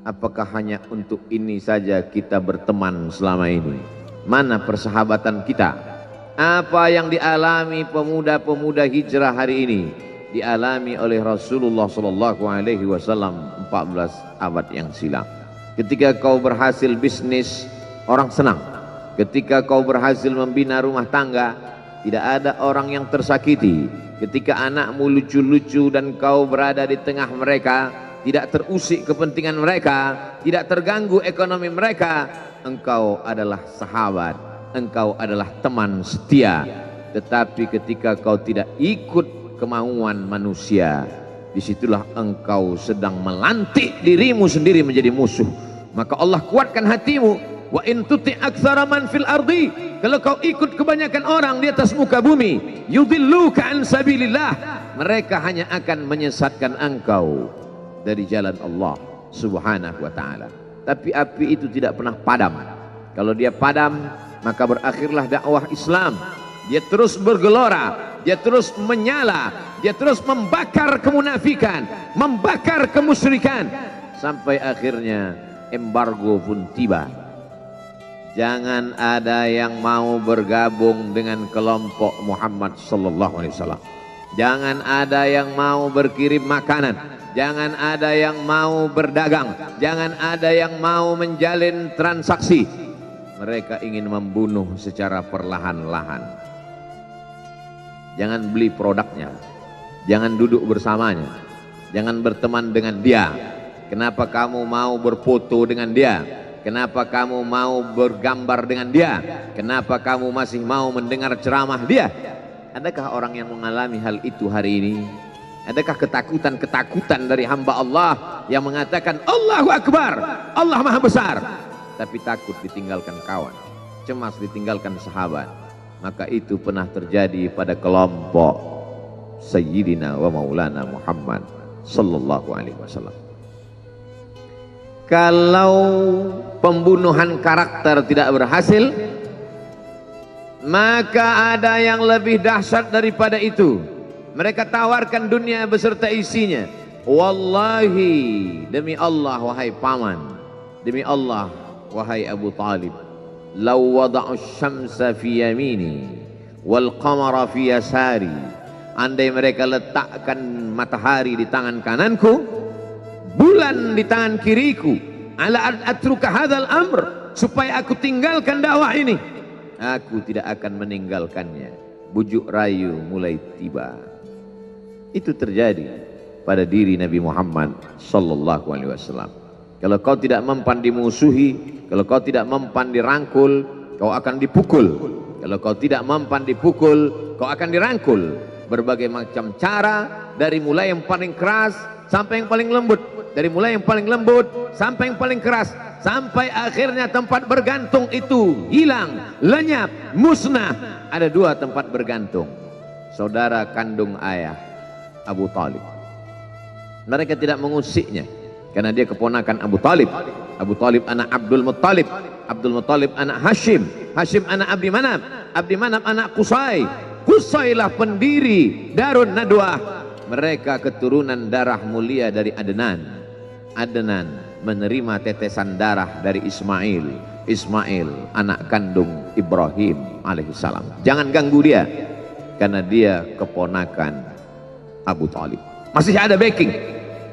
apakah hanya untuk ini saja kita berteman selama ini? Mana persahabatan kita? Apa yang dialami pemuda-pemuda hijrah hari ini dialami oleh Rasulullah sallallahu alaihi wasallam 14 abad yang silam. Ketika kau berhasil bisnis, orang senang. Ketika kau berhasil membina rumah tangga, tidak ada orang yang tersakiti. Ketika anakmu lucu-lucu dan kau berada di tengah mereka, tidak terusik kepentingan mereka, tidak terganggu ekonomi mereka, engkau adalah sahabat, engkau adalah teman setia. Tetapi ketika kau tidak ikut kemauan manusia, disitulah engkau sedang melantik dirimu sendiri menjadi musuh. Maka Allah kuatkan hatimu. Wa in tuti' aktsara man fil ardi, kalau kau ikut kebanyakan orang di atas muka bumi, yudilluka an sabilillah, mereka hanya akan menyesatkan engkau dari jalan Allah subhanahu wa ta'ala. Tapi api itu tidak pernah padam. Kalau dia padam, maka berakhirlah dakwah Islam. Dia terus bergelora, dia terus menyala, dia terus membakar kemunafikan, membakar kemusyrikan, sampai akhirnya embargo pun tiba. Jangan ada yang mau bergabung dengan kelompok Muhammad sallallahu alaihi wasallam. Jangan ada yang mau berkirim makanan, jangan ada yang mau berdagang, jangan ada yang mau menjalin transaksi. Mereka ingin membunuh secara perlahan-lahan. Jangan beli produknya, jangan duduk bersamanya, jangan berteman dengan dia. Kenapa kamu mau berfoto dengan dia? Kenapa kamu mau bergambar dengan dia? Kenapa kamu masih mau mendengar ceramah dia? Adakah orang yang mengalami hal itu hari ini? Adakah ketakutan-ketakutan dari hamba Allah yang mengatakan Allahu Akbar, Allah Maha Besar, tapi takut ditinggalkan kawan, cemas ditinggalkan sahabat? Maka itu pernah terjadi pada kelompok Sayyidina wa Maulana Muhammad sallallahu alaihi wasallam. Kalau pembunuhan karakter tidak berhasil, maka ada yang lebih dahsyat daripada itu. Mereka tawarkan dunia beserta isinya. Wallahi, demi Allah wahai paman, demi Allah wahai Abu Talib, law wada'u syamsa fi yamini wal qamara fi yasari, andai mereka letakkan matahari di tangan kananku, bulan di tangan kiriku, ala atruka hadzal amr, supaya aku tinggalkan dakwah ini, aku tidak akan meninggalkannya. Bujuk rayu mulai tiba. Itu terjadi pada diri Nabi Muhammad sallallahu alaihi wasallam. Kalau kau tidak mempan dimusuhi, kalau kau tidak mempan dirangkul, kau akan dipukul. Kalau kau tidak mempan dipukul, kau akan dirangkul. Berbagai macam cara, dari mulai yang paling keras sampai yang paling lembut, dari mulai yang paling lembut sampai yang paling keras, sampai akhirnya tempat bergantung itu hilang, lenyap, musnah. Ada dua tempat bergantung, saudara kandung ayah Abu Talib. Mereka tidak mengusiknya karena dia keponakan Abu Talib. Abu Talib anak Abdul Muttalib. Abdul Muttalib anak Hashim, Hashim anak Abdi Manaf, Abdi Manaf anak Qusay, Qusaylah pendiri Darun Nadwah. Mereka keturunan darah mulia dari Adnan. Adnan menerima tetesan darah dari Ismail, Ismail anak kandung Ibrahim alaihissalam. Jangan ganggu dia, karena dia keponakan Abu Talib. Masih ada backing,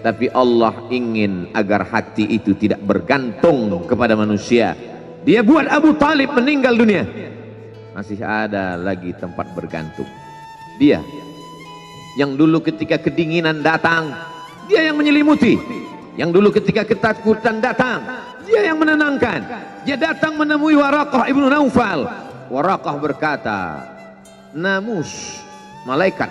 tapi Allah ingin agar hati itu tidak bergantung kepada manusia. Dia buat Abu Talib meninggal dunia, masih ada lagi tempat bergantung. Dia yang dulu ketika kedinginan datang, dia yang menyelimuti. Yang dulu ketika ketakutan datang, dia yang menenangkan. Dia datang menemui Waraqah ibnu Naufal. Waraqah berkata, Namus, malaikat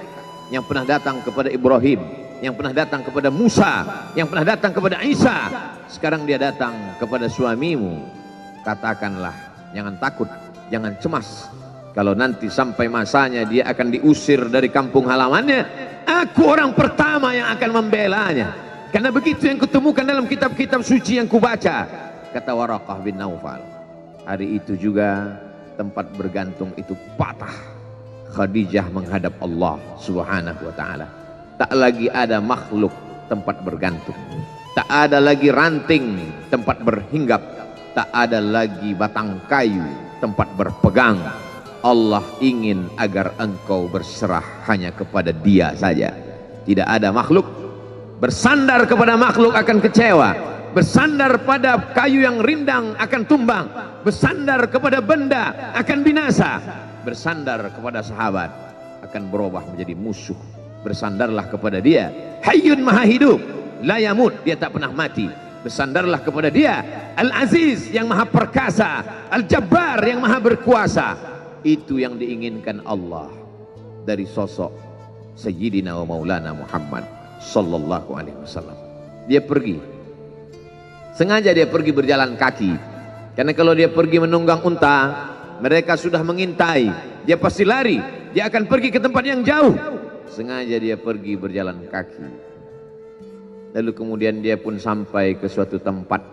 yang pernah datang kepada Ibrahim, yang pernah datang kepada Musa, yang pernah datang kepada Isa, sekarang dia datang kepada suamimu. Katakanlah, jangan takut, jangan cemas. Kalau nanti sampai masanya dia akan diusir dari kampung halamannya, aku orang pertama yang akan membelanya. Karena begitu yang kutemukan dalam kitab-kitab suci yang kubaca, kata Waraqah bin Naufal. Hari itu juga tempat bergantung itu patah. Khadijah menghadap Allah subhanahu wa ta'ala. Tak lagi ada makhluk tempat bergantung, tak ada lagi ranting tempat berhinggap, tak ada lagi batang kayu tempat berpegang. Allah ingin agar engkau berserah hanya kepada Dia saja. Tidak ada makhluk. Bersandar kepada makhluk akan kecewa, bersandar pada kayu yang rindang akan tumbang, bersandar kepada benda akan binasa, bersandar kepada sahabat akan berubah menjadi musuh. Bersandarlah kepada Dia, Hayyun Maha Hidup, la yamut, Dia tak pernah mati. Bersandarlah kepada Dia, Al-Aziz yang Maha Perkasa, Al-Jabbar yang Maha Berkuasa. Itu yang diinginkan Allah dari sosok Sayyidina wa Maulana Muhammad sallallahu alaihi wasallam. Dia pergi, sengaja dia pergi berjalan kaki, karena kalau dia pergi menunggang unta, mereka sudah mengintai, dia pasti lari, dia akan pergi ke tempat yang jauh. Sengaja dia pergi berjalan kaki. Lalu kemudian dia pun sampai ke suatu tempat.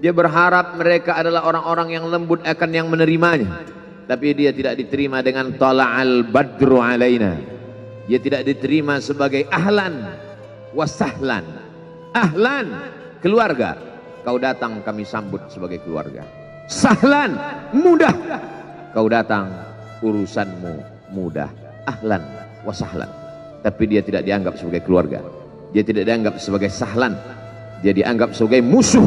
Dia berharap mereka adalah orang-orang yang lembut akan yang menerimanya, tapi dia tidak diterima dengan tala'al badru alaina. Dia tidak diterima sebagai ahlan wasahlan. Ahlan, keluarga, kau datang kami sambut sebagai keluarga. Sahlan, mudah, kau datang urusanmu mudah. Ahlan wasahlan. Tapi dia tidak dianggap sebagai keluarga, dia tidak dianggap sebagai sahlan, dia dianggap sebagai musuh.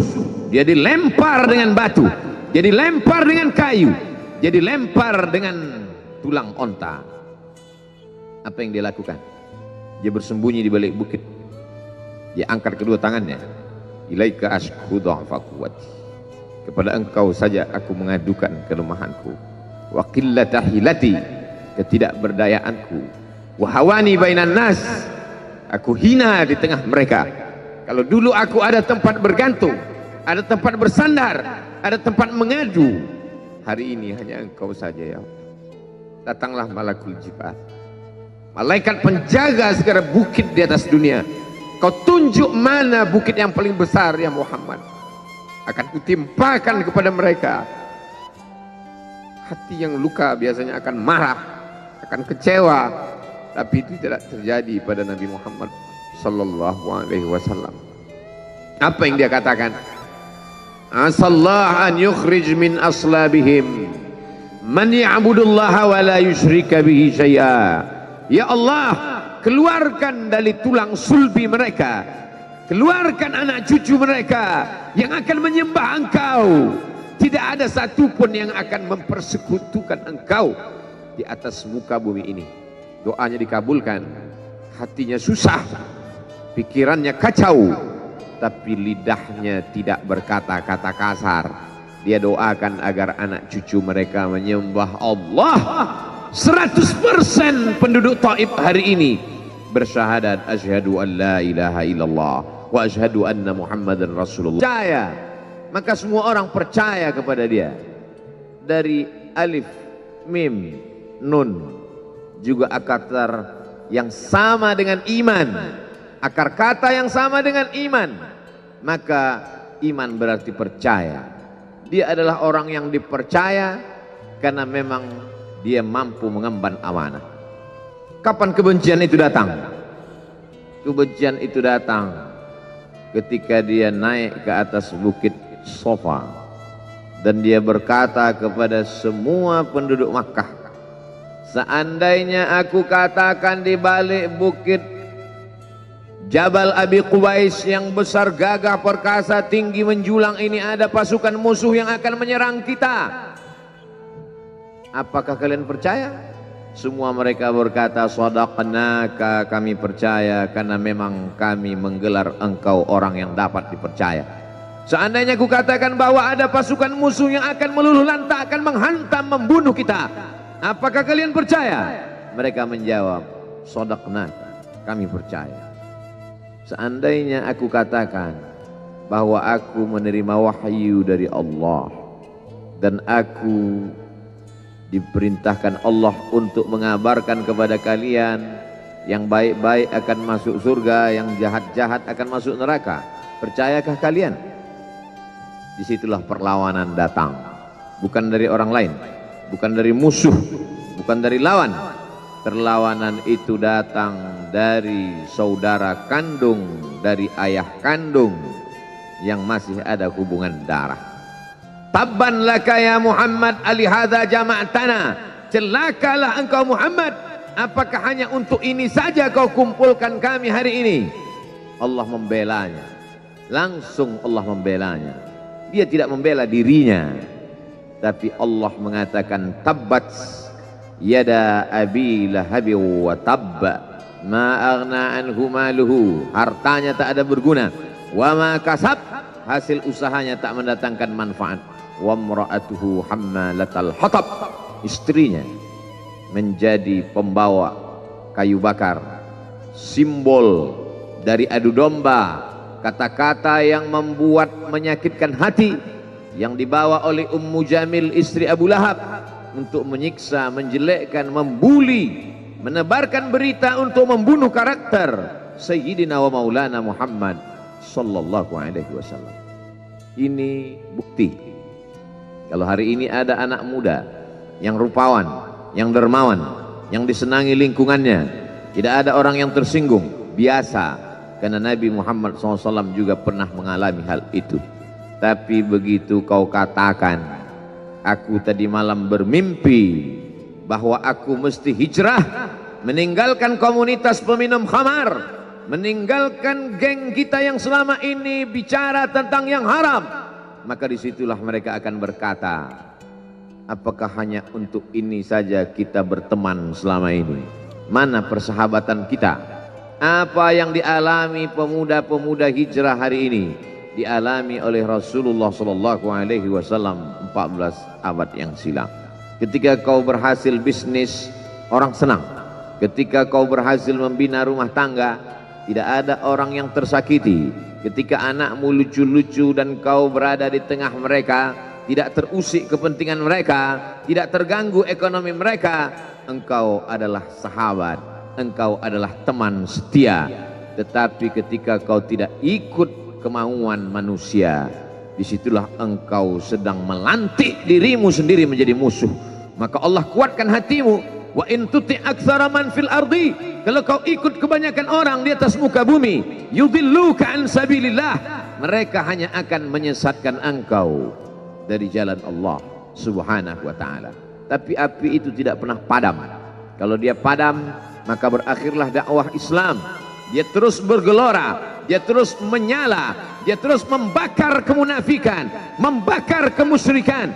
Dia dilempar dengan batu, dia dilempar dengan kayu, dia dilempar dengan tulang onta. Apa yang dia lakukan? Dia bersembunyi di balik bukit. Dia angkat kedua tangannya. Ilaika ashku dha'fa quwwati. Kepada engkau saja aku mengadukan kelemahanku. Wa qillata hilati, ketidakberdayaanku. Wa hawani bainan nas, aku hina di tengah mereka. Kalau dulu aku ada tempat bergantung, ada tempat bersandar, ada tempat mengadu, hari ini hanya engkau saja ya Allah. Datanglah malakul jibal, malaikat penjaga segala bukit di atas dunia. Kau tunjuk mana bukit yang paling besar ya Muhammad, akan kutimpakan kepada mereka. Hati yang luka biasanya akan marah, akan kecewa, tapi itu tidak terjadi pada Nabi Muhammad sallallahu alaihi wasallam. Apa yang dia katakan? Asallah an yukhrij min aslabihim man ya'budullaha wa la yusyrika bihi syai'a. Ya Allah, keluarkan dari tulang sulbi mereka, keluarkan anak cucu mereka yang akan menyembah engkau. Tidak ada satupun yang akan mempersekutukan engkau di atas muka bumi ini. Doanya dikabulkan, hatinya susah, pikirannya kacau, tapi lidahnya tidak berkata-kata kasar. Dia doakan agar anak cucu mereka menyembah Allah. 100% penduduk Taif hari ini bersyahadat asyhadu an la ilaha illallah wa asyhadu anna Muhammadan Rasulullah. Percaya, maka semua orang percaya kepada dia. Dari alif, mim, nun, juga akar yang sama dengan iman, akar kata yang sama dengan iman. Maka iman berarti percaya. Dia adalah orang yang dipercaya karena memang dia mampu mengemban amanah. Kapan kebencian itu datang? Kebencian itu datang ketika dia naik ke atas bukit Safa dan dia berkata kepada semua penduduk Makkah, seandainya aku katakan di balik bukit Jabal Abi Qubais yang besar, gagah, perkasa, tinggi, menjulang ini ada pasukan musuh yang akan menyerang kita, apakah kalian percaya? Semua mereka berkata, shadaqnaka, kami percaya karena memang kami menggelar engkau orang yang dapat dipercaya. Seandainya aku katakan bahwa ada pasukan musuh yang akan meluluh lantakkan, menghantam, membunuh kita, apakah kalian percaya? Mereka menjawab, shadaqnaka, kami percaya. Seandainya aku katakan bahwa aku menerima wahyu dari Allah dan aku diperintahkan Allah untuk mengabarkan kepada kalian yang baik-baik akan masuk surga, yang jahat-jahat akan masuk neraka, percayakah kalian? Disitulah perlawanan datang, bukan dari orang lain, bukan dari musuh, bukan dari lawan. Perlawanan itu datang dari saudara kandung, dari ayah kandung yang masih ada hubungan darah. Tabban laka ya Muhammad alihadza jama'tana, celakalah engkau Muhammad, apakah hanya untuk ini saja kau kumpulkan kami hari ini? Allah membelanya, langsung Allah membelanya. Dia tidak membela dirinya, tapi Allah mengatakan, tabbat yada abi lahabi wa tabba ma aghna anhu maluhu, hartanya tak ada berguna, wa ma kasab, hasil usahanya tak mendatangkan manfaat, wa mra'atuhu hammalatal hatab, istrinya menjadi pembawa kayu bakar, simbol dari adu domba, kata-kata yang membuat menyakitkan hati yang dibawa oleh Ummu Jamil istri Abu Lahab untuk menyiksa, menjelekkan, membuli, menebarkan berita untuk membunuh karakter Sayyidina wa Maulana Muhammad sallallahu alaihi wasallam. Ini bukti kalau hari ini ada anak muda yang rupawan, yang dermawan, yang disenangi lingkungannya, tidak ada orang yang tersinggung, biasa, karena Nabi Muhammad SAW juga pernah mengalami hal itu. Tapi begitu kau katakan, aku tadi malam bermimpi bahwa aku mesti hijrah, meninggalkan komunitas peminum khamar, meninggalkan geng kita yang selama ini bicara tentang yang haram, maka disitulah mereka akan berkata, apakah hanya untuk ini saja kita berteman selama ini? Mana persahabatan kita? Apa yang dialami pemuda-pemuda hijrah hari ini dialami oleh Rasulullah sallallahu alaihi wasallam 14 abad yang silam. Ketika kau berhasil bisnis, orang senang. Ketika kau berhasil membina rumah tangga, tidak ada orang yang tersakiti. Ketika anakmu lucu-lucu dan kau berada di tengah mereka, tidak terusik kepentingan mereka, tidak terganggu ekonomi mereka, engkau adalah sahabat, engkau adalah teman setia. Tetapi ketika kau tidak ikut kemauan manusia, disitulah engkau sedang melantik dirimu sendiri menjadi musuh. Maka Allah kuatkan hatimu. Wa in tuti' aktsara man fil ardi, kalau kau ikut kebanyakan orang di atas muka bumi, yudilluka an sabilillah, mereka hanya akan menyesatkan engkau dari jalan Allah Subhanahu wa taala. Tapi api itu tidak pernah padam. Kalau dia padam, maka berakhirlah dakwah Islam. Dia terus bergelora, dia terus menyala, dia terus membakar kemunafikan, membakar kemusyrikan,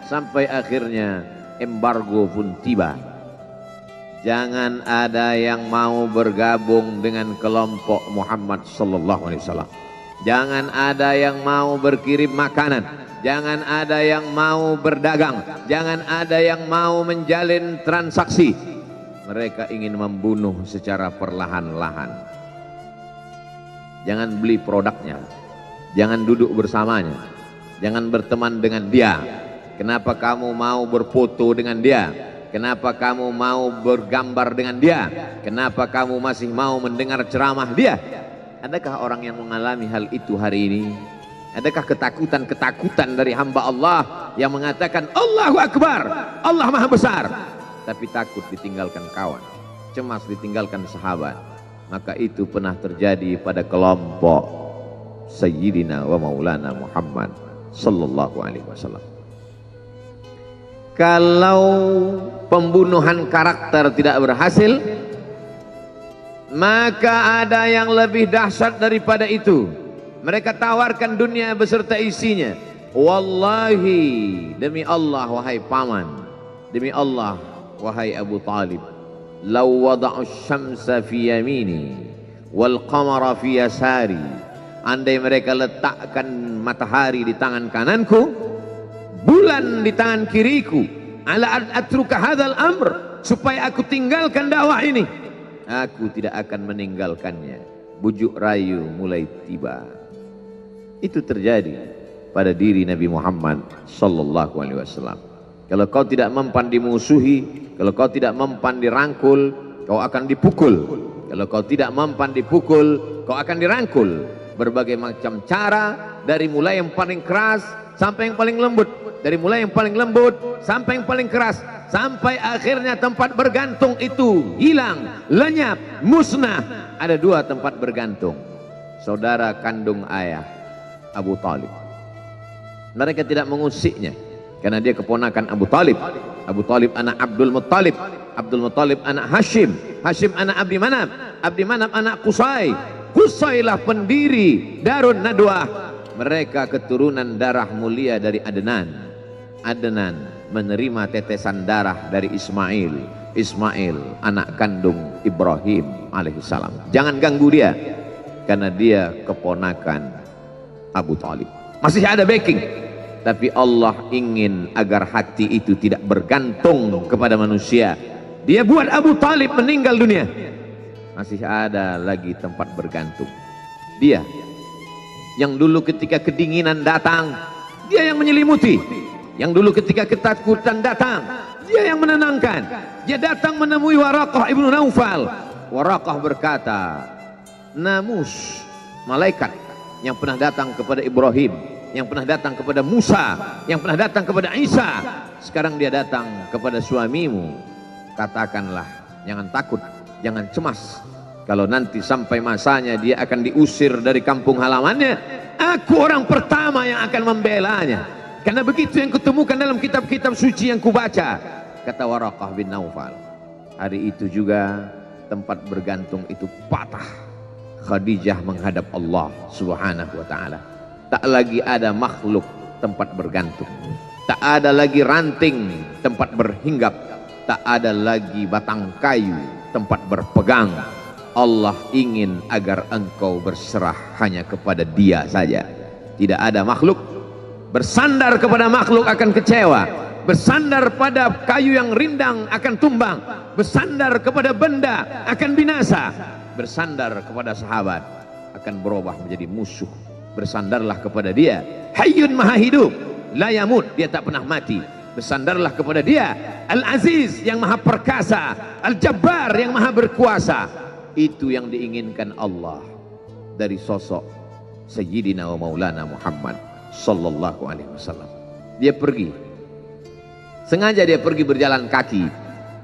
sampai akhirnya embargo pun tiba. Jangan ada yang mau bergabung dengan kelompok Muhammad sallallahu alaihi wasallam. Jangan ada yang mau berkirim makanan, jangan ada yang mau berdagang, jangan ada yang mau menjalin transaksi. Mereka ingin membunuh secara perlahan-lahan. Jangan beli produknya, jangan duduk bersamanya, jangan berteman dengan dia. Kenapa kamu mau berfoto dengan dia? Kenapa kamu mau bergambar dengan dia? Kenapa kamu masih mau mendengar ceramah dia? Adakah orang yang mengalami hal itu hari ini? Adakah ketakutan-ketakutan dari hamba Allah yang mengatakan Allahu Akbar, Allah Maha Besar, tapi takut ditinggalkan kawan, cemas ditinggalkan sahabat? Maka itu pernah terjadi pada kelompok Sayyidina wa Maulana Muhammad sallallahu alaihi wasallam. Kalau pembunuhan karakter tidak berhasil, maka ada yang lebih dahsyat daripada itu. Mereka tawarkan dunia beserta isinya. Wallahi, demi Allah wahai paman, demi Allah wahai Abu Talib, law wada'u syamsa fi yamini wal qamara fi yasari, andai mereka letakkan matahari di tangan kananku, bulan di tangan kiriku, ala an atruka hadzal amr, supaya aku tinggalkan dakwah ini, aku tidak akan meninggalkannya. Bujuk rayu mulai tiba. Itu terjadi pada diri Nabi Muhammad sallallahu alaihi wasallam. Kalau kau tidak mempan dimusuhi, kalau kau tidak mempan dirangkul, kau akan dipukul. Kalau kau tidak mempan dipukul, kau akan dirangkul. Berbagai macam cara, dari mulai yang paling keras sampai yang paling lembut, dari mulai yang paling lembut sampai yang paling keras, sampai akhirnya tempat bergantung itu hilang, lenyap, musnah. Ada dua tempat bergantung, saudara kandung ayah Abu Talib. Mereka tidak mengusiknya karena dia keponakan Abu Talib. Abu Talib anak Abdul Muttalib, Abdul Muttalib anak Hashim, Hashim anak Abdi Manaf, Abdi Manaf anak Qusay, Qusaylah pendiri Darun Nadwah. Mereka keturunan darah mulia dari Adnan. Adnan menerima tetesan darah dari Ismail. Ismail anak kandung Ibrahim alaihissalam. Jangan ganggu dia karena dia keponakan Abu Talib. Masih ada backing, tapi Allah ingin agar hati itu tidak bergantung kepada manusia. Dia buat Abu Talib meninggal dunia, masih ada lagi tempat bergantung. Dia yang dulu ketika kedinginan datang, dia yang menyelimuti. Yang dulu ketika ketakutan datang, dia yang menenangkan. Dia datang menemui Waraqah ibnu Naufal. Waraqah berkata, namus malaikat yang pernah datang kepada Ibrahim, yang pernah datang kepada Musa, yang pernah datang kepada Isa, sekarang dia datang kepada suamimu. Katakanlah, jangan takut, jangan cemas. Kalau nanti sampai masanya dia akan diusir dari kampung halamannya, aku orang pertama yang akan membelanya. Karena begitu yang kutemukan dalam kitab-kitab suci yang kubaca, kata Waraqah bin Naufal. Hari itu juga tempat bergantung itu patah. Khadijah menghadap Allah subhanahu wa ta'ala. Tak lagi ada makhluk tempat bergantung, tak ada lagi ranting tempat berhinggap, tak ada lagi batang kayu tempat berpegang. Allah ingin agar engkau berserah hanya kepada Dia saja. Tidak ada makhluk. Bersandar kepada makhluk akan kecewa, bersandar pada kayu yang rindang akan tumbang, bersandar kepada benda akan binasa, bersandar kepada sahabat akan berubah menjadi musuh. Bersandarlah kepada Dia, Hayyun Maha Hidup, la yamut, Dia tak pernah mati. Bersandarlah kepada Dia, Al-Aziz yang Maha Perkasa, Al-Jabbar yang Maha Berkuasa. Itu yang diinginkan Allah dari sosok Sayyidina wa Maulana Muhammad sallallahu alaihi wasallam. Dia pergi, sengaja dia pergi berjalan kaki,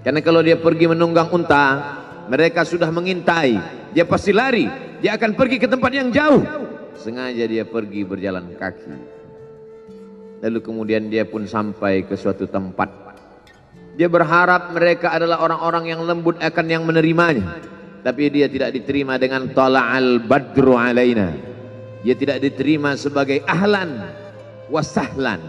karena kalau dia pergi menunggang unta, mereka sudah mengintai, dia pasti lari, dia akan pergi ke tempat yang jauh. Sengaja dia pergi berjalan kaki. Lalu kemudian dia pun sampai ke suatu tempat. Dia berharap mereka adalah orang-orang yang lembut akan yang menerimanya, tapi dia tidak diterima dengan tala'al badru alaina. Dia tidak diterima sebagai ahlan wasahlan.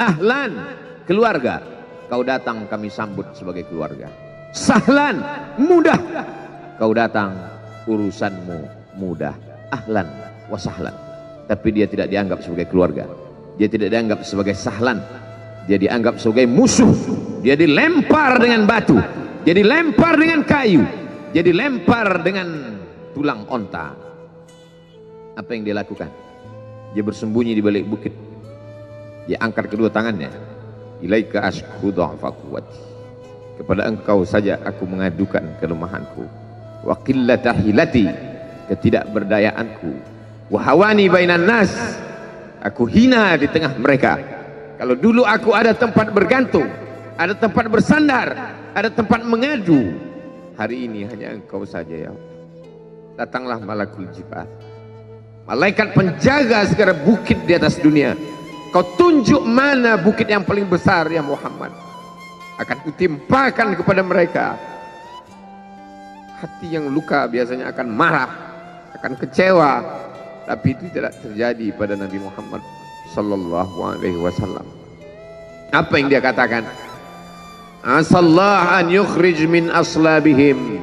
Ahlan, keluarga, kau datang kami sambut sebagai keluarga. Sahlan, mudah, kau datang urusanmu mudah. Ahlan wasahlan. Tapi dia tidak dianggap sebagai keluarga, dia tidak dianggap sebagai sahlan, dia dianggap sebagai musuh. Dia dilempar dengan batu, dia dilempar dengan kayu, dia dilempar dengan tulang onta. Apa yang dia lakukan? Dia bersembunyi di balik bukit. Dia angkat kedua tangannya. Ilaika ashku dha'fa quwwati. Kepada engkau saja aku mengadukan kelemahanku. Wa qillata hilati, ketidakberdayaanku. Wa hawani bainan nas, aku hina di tengah mereka. Kalau dulu aku ada tempat bergantung, ada tempat bersandar, ada tempat mengadu, hari ini hanya engkau saja ya Allah. Datanglah malakul jibal, malaikat penjaga segala bukit di atas dunia. Kau tunjuk mana bukit yang paling besar ya Muhammad, akan kutimpakan kepada mereka. Hati yang luka biasanya akan marah, akan kecewa, tapi itu tidak terjadi pada Nabi Muhammad sallallahu alaihi wasallam. Apa yang dia katakan? Asallah an yukhrij min aslabihim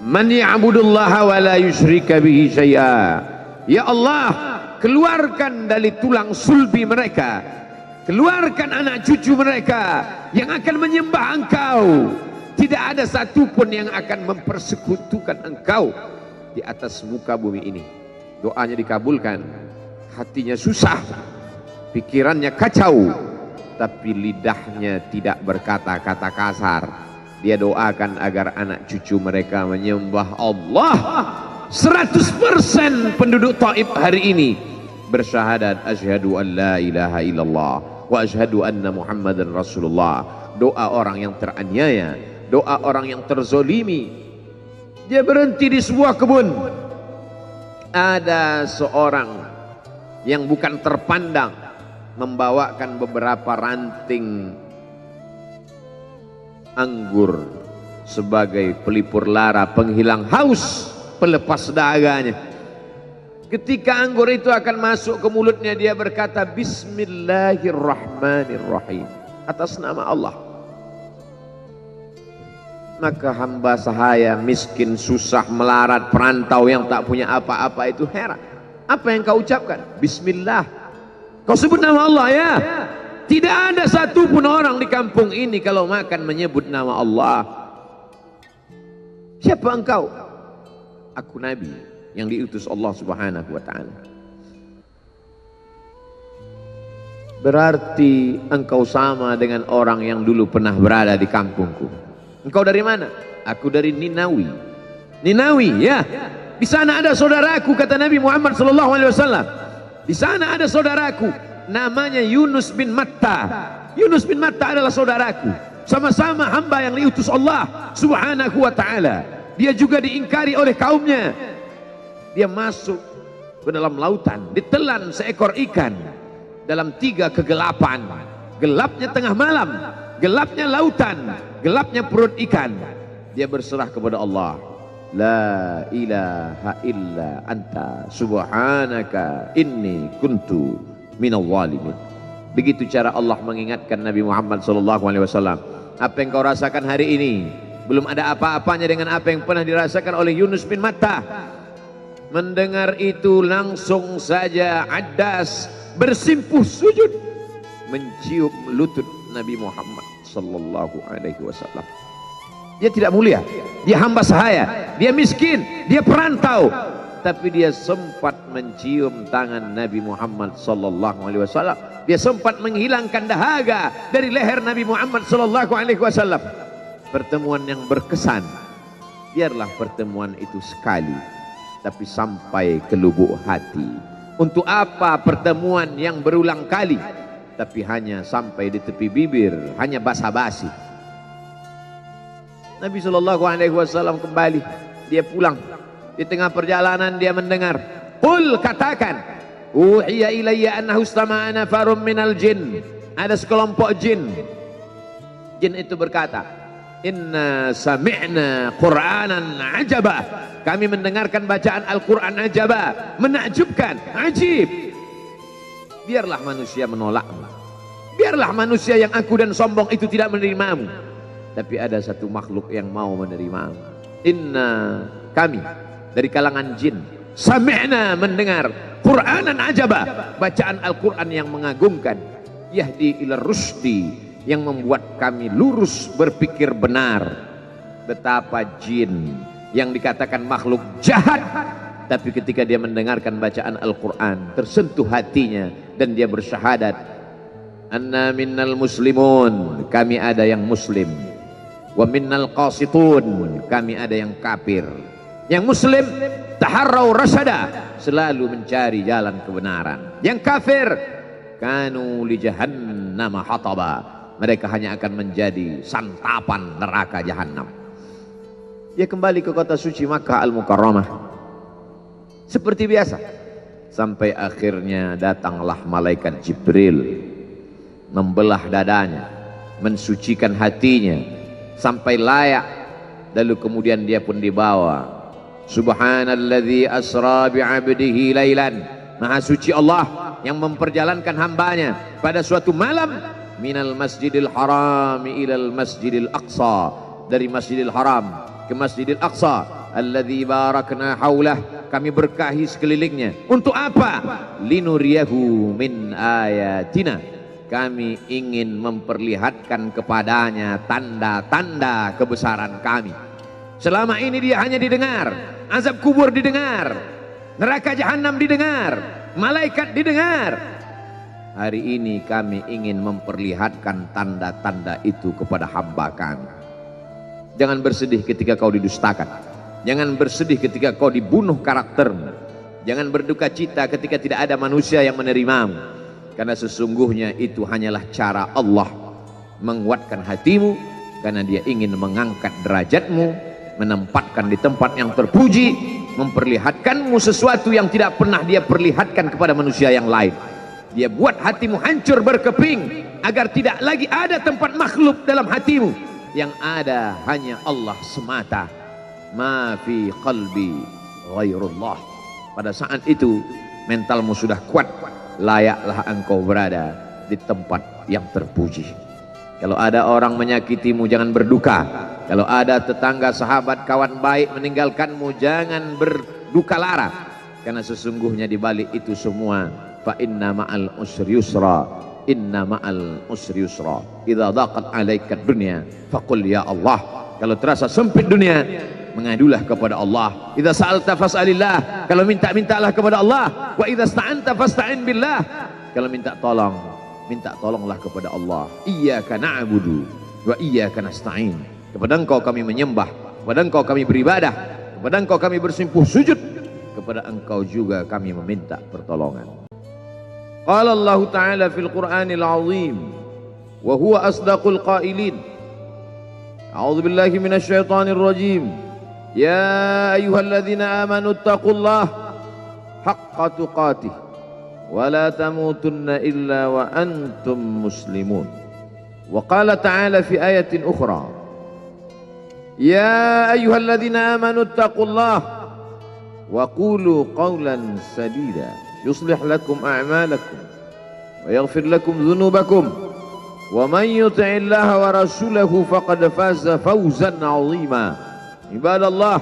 man ya'budullaha wa la yusyrika bihi syai'a. Ya Allah, keluarkan dari tulang sulbi mereka, keluarkan anak cucu mereka yang akan menyembah engkau. Tidak ada satupun yang akan mempersekutukan engkau di atas muka bumi ini. Doanya dikabulkan, hatinya susah, pikirannya kacau, tapi lidahnya tidak berkata-kata kasar. Dia doakan agar anak cucu mereka menyembah Allah. 100% penduduk Taif hari ini bersyahadat asyhadu an la ilaha illallah wa asyhadu anna Muhammadan Rasulullah. Doa orang yang teraniaya, doa orang yang terzolimi. Dia berhenti di sebuah kebun. Ada seorang yang bukan terpandang membawakan beberapa ranting anggur sebagai pelipur lara, penghilang haus, pelepas dahaganya. Ketika anggur itu akan masuk ke mulutnya, dia berkata Bismillahirrahmanirrahim, atas nama Allah. Maka hamba sahaya miskin, susah, melarat, perantau yang tak punya apa-apa itu heran. Apa yang kau ucapkan? Bismillah. Kau sebut nama Allah ya. Tidak ada satupun orang di kampung ini kalau makan menyebut nama Allah. Siapa engkau? Aku Nabi yang diutus Allah Subhanahu wa ta'ala. Berarti engkau sama dengan orang yang dulu pernah berada di kampungku. Engkau dari mana? Aku dari Ninawi. Ninawi ya. Di sana ada saudaraku, kata Nabi Muhammad sallallahu alaihi wasallam. Di sana ada saudaraku namanya Yunus bin Matta. Yunus bin Matta adalah saudaraku. Sama-sama hamba yang diutus Allah Subhanahu wa ta'ala. Dia juga diingkari oleh kaumnya. Dia masuk ke dalam lautan, ditelan seekor ikan dalam 3 kegelapan. Gelapnya tengah malam, gelapnya lautan, gelapnya perut ikan. Dia berserah kepada Allah. La ilaha illa anta subhanaka inni kuntu minal zalimin. Begitu cara Allah mengingatkan Nabi Muhammad SAW. Apa yang kau rasakan hari ini belum ada apa-apanya dengan apa yang pernah dirasakan oleh Yunus bin Matta. Mendengar itu langsung saja Addas bersimpuh sujud mencium lutut Nabi Muhammad SAW. Dia tidak mulia, dia hamba sahaya, dia miskin, dia perantau, tapi dia sempat mencium tangan Nabi Muhammad SAW. Dia sempat menghilangkan dahaga dari leher Nabi Muhammad SAW. Pertemuan yang berkesan. Biarlah pertemuan itu sekali, tapi sampai ke lubuk hati. Untuk apa pertemuan yang berulang kali, tapi hanya sampai di tepi bibir, hanya basa-basi. Nabi SAW kembali, dia pulang. Di tengah perjalanan dia mendengar, qul, katakan, uhiya ilayya annahu istama'a nafarun minal jin. Ada sekelompok jin. Jin itu berkata, inna sami'na qur'anan ajaba. Kami mendengarkan bacaan Al-Quran ajaba, menakjubkan, ajib. Biarlah manusia menolakmu, biarlah manusia yang aku dan sombong itu tidak menerimamu, tapi ada satu makhluk yang mau menerimamu. Inna, kami dari kalangan jin, sami'na, mendengar, Qur'anan ajaba, bacaan Al-Quran yang mengagumkan, yahdi ila rusdi, yang membuat kami lurus berpikir benar. Betapa jin yang dikatakan makhluk jahat, tapi ketika dia mendengarkan bacaan Al-Quran tersentuh hatinya dan dia bersyahadat, anna minnal muslimun, kami ada yang muslim, wa minnal qasitun, kami ada yang kafir. Yang muslim taharrau rasyada, selalu mencari jalan kebenaran. Yang kafir, kanu li jahannam hataba, mereka hanya akan menjadi santapan neraka jahanam. Dia kembali ke kota suci Makkah Al-Mukarramah seperti biasa, sampai akhirnya datanglah malaikat Jibril membelah dadanya, mensucikan hatinya sampai layak, lalu kemudian dia pun dibawa. Subhanalladzi asra bi'abdihi lailan, maha suci Allah yang memperjalankan hambanya pada suatu malam, minal masjidil haram ilal masjidil aqsa, dari masjidil haram ke masjidil aqsa, alladzi barakna haulah, kami berkahi sekelilingnya. Untuk apa? Linuriyahu min ayatina, kami ingin memperlihatkan kepadanya tanda-tanda kebesaran kami. Selama ini dia hanya didengar, azab kubur didengar, neraka jahanam didengar, malaikat didengar. Hari ini kami ingin memperlihatkan tanda-tanda itu kepada hamba kami. Jangan bersedih ketika kau didustakan, jangan bersedih ketika kau dibunuh karaktermu, jangan berduka cita ketika tidak ada manusia yang menerimamu, karena sesungguhnya itu hanyalah cara Allah menguatkan hatimu, karena dia ingin mengangkat derajatmu, menempatkan di tempat yang terpuji, memperlihatkanmu sesuatu yang tidak pernah dia perlihatkan kepada manusia yang lain. Dia buat hatimu hancur berkeping agar tidak lagi ada tempat makhluk dalam hatimu, yang ada hanya Allah semata. Ma fi qalbi ghairullah. Pada saat itu mentalmu sudah kuat, layaklah engkau berada di tempat yang terpuji. Kalau ada orang menyakitimu, jangan berduka. Kalau ada tetangga, sahabat, kawan baik meninggalkanmu, jangan berduka lara, karena sesungguhnya di balik itu semua, fa inna ma'al usri yusra, inna ma'al usri yusra, idza daqat 'alaika dunya faqul ya Allah. Kalau terasa sempit dunia, mengadulah kepada Allah. Idza sa'alta fas'alillah, kalau minta-mintalah kepada Allah. Wa idza sta'anta fasta'in billah, kalau minta tolong, minta tolonglah kepada Allah. Iyyaka na'budu wa iyyaka nasta'in, kepada engkau kami menyembah, kepada engkau kami beribadah, kepada engkau kami bersimpuh sujud, kepada engkau juga kami meminta pertolongan. Qala Allah Ta'ala fil Qur'anil Azim wa huwa asdaqul qailin. A'udzu billahi minasy syaithanir rajim. Ya ayyuhalladzina amanu taqullaha haqqa tuqatih wa la tamutunna illa wa antum muslimun. Wa qala ta'ala fi ayatin ukhra, ya ayyuhalladzina amanu taqullaha wa qulu qawlan sadida yuslih lakum a'malakum wa yaghfir lakum dhunubakum wa man yuti'illaha wa rasulahu faqad faza fawzan 'azima. Ibadallah,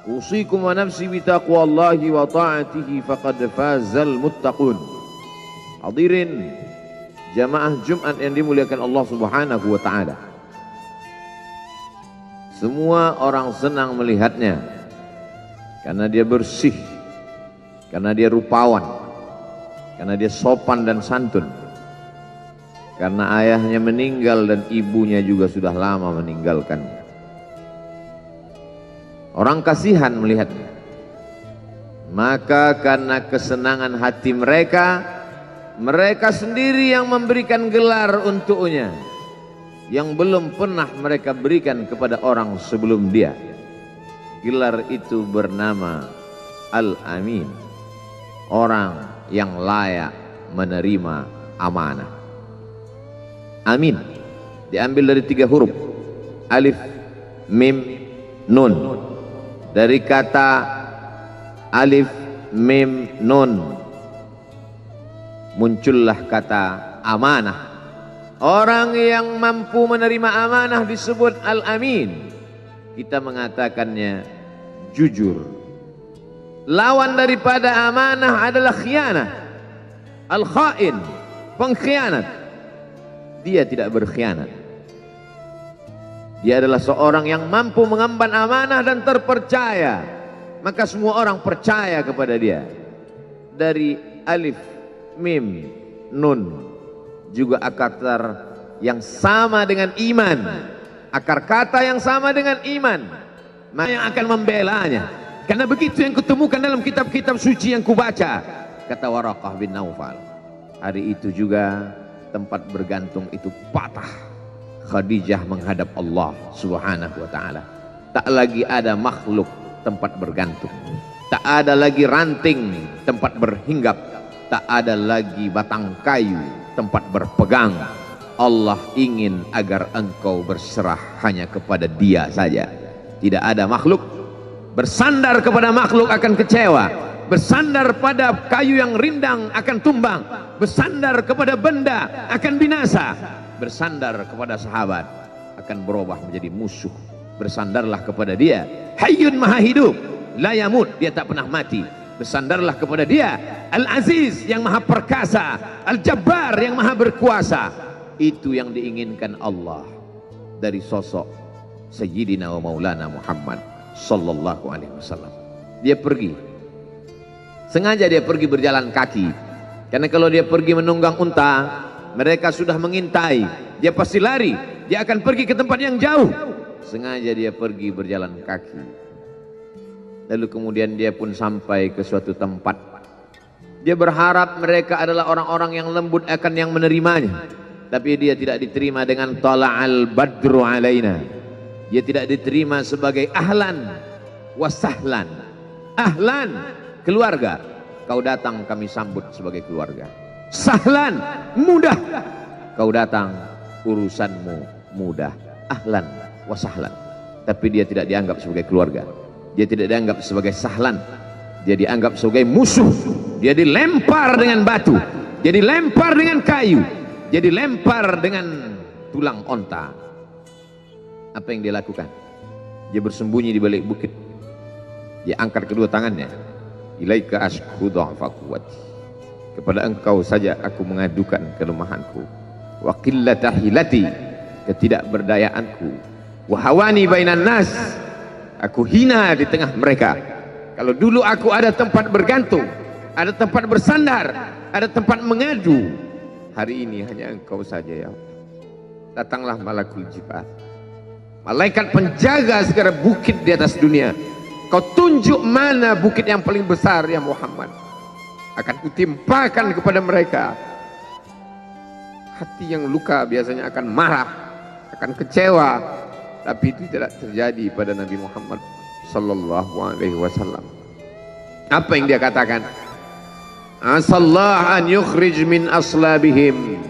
usikum wa nafsi bitaqwallahi wa ta'atihi faqad fazal muttaqun. Hadirin jamaah Jumat yang dimuliakan Allah Subhanahu wa taala, semua orang senang melihatnya karena dia bersih, karena dia rupawan, karena dia sopan dan santun, karena ayahnya meninggal dan ibunya juga sudah lama meninggalkannya. Orang kasihan melihatnya, maka karena kesenangan hati mereka, mereka sendiri yang memberikan gelar untuknya yang belum pernah mereka berikan kepada orang sebelum dia. Gelar itu bernama Al-Amin, orang yang layak menerima amanah. Amin diambil dari 3 huruf, alif, mim, nun. Dari kata alif, mim, nun muncullah kata amanah. Orang yang mampu menerima amanah disebut Al-Amin. Kita mengatakannya jujur. Lawan daripada amanah adalah khianah, al-khain, pengkhianat. Dia tidak berkhianat. Dia adalah seorang yang mampu mengemban amanah dan terpercaya, maka semua orang percaya kepada dia. Dari alif, mim, nun juga akar yang sama dengan iman, akar kata yang sama dengan iman, maka yang akan membelanya, karena begitu yang kutemukan dalam kitab-kitab suci yang kubaca. Kata Waraqah bin Naufal, hari itu juga tempat bergantung itu patah. Khadijah menghadap Allah subhanahu wa ta'ala. Tak lagi ada makhluk tempat bergantung, tak ada lagi ranting tempat berhinggap, tak ada lagi batang kayu tempat berpegang. Allah ingin agar engkau berserah hanya kepada Dia saja. Tidak ada makhluk. Bersandar kepada makhluk akan kecewa, bersandar pada kayu yang rindang akan tumbang, bersandar kepada benda akan binasa, bersandar kepada sahabat akan berubah menjadi musuh. Bersandarlah kepada Dia, Hayyun Maha Hidup, la yamut, Dia tak pernah mati. Bersandarlah kepada Dia, Al-Aziz yang Maha Perkasa, Al-Jabbar yang Maha Berkuasa. Itu yang diinginkan Allah dari sosok Sayyidina wa Maulana Muhammad sallallahu alaihi wasallam. Dia pergi, sengaja dia pergi berjalan kaki, karena kalau dia pergi menunggang unta, mereka sudah mengintai, dia pasti lari, dia akan pergi ke tempat yang jauh. Sengaja dia pergi berjalan kaki. Lalu kemudian dia pun sampai ke suatu tempat. Dia berharap mereka adalah orang-orang yang lembut akan yang menerimanya, tapi dia tidak diterima dengan tala'al badru alaina. Dia tidak diterima sebagai ahlan wasahlan. Ahlan, keluarga, kau datang kami sambut sebagai keluarga. Sahlan, mudah, kau datang urusanmu mudah. Ahlan wasahlan. Tapi dia tidak dianggap sebagai keluarga, dia tidak dianggap sebagai sahlan, dia dianggap sebagai musuh. Dia dilempar dengan batu, dia dilempar dengan kayu, dia dilempar dengan tulang onta. Apa yang dia lakukan? Dia bersembunyi di balik bukit. Dia angkat kedua tangannya. Ilaika ashku dha'fa quwwati. Kepada engkau saja aku mengadukan kelemahanku. Wa qillata hilati, ketidakberdayaanku. Wa hawani bainan nas, aku hina di tengah mereka. Kalau dulu aku ada tempat bergantung, ada tempat bersandar, ada tempat mengadu, hari ini hanya engkau saja ya Allah. Datanglah malakul jibal, malaikat penjaga segala bukit di atas dunia. Kau tunjuk mana bukit yang paling besar ya Muhammad, akan kutimpakan kepada mereka. Hati yang luka biasanya akan marah, akan kecewa, tapi itu tidak terjadi pada Nabi Muhammad sallallahu alaihi wasallam. Apa yang dia katakan? Asallah an yukhrij min aslabihim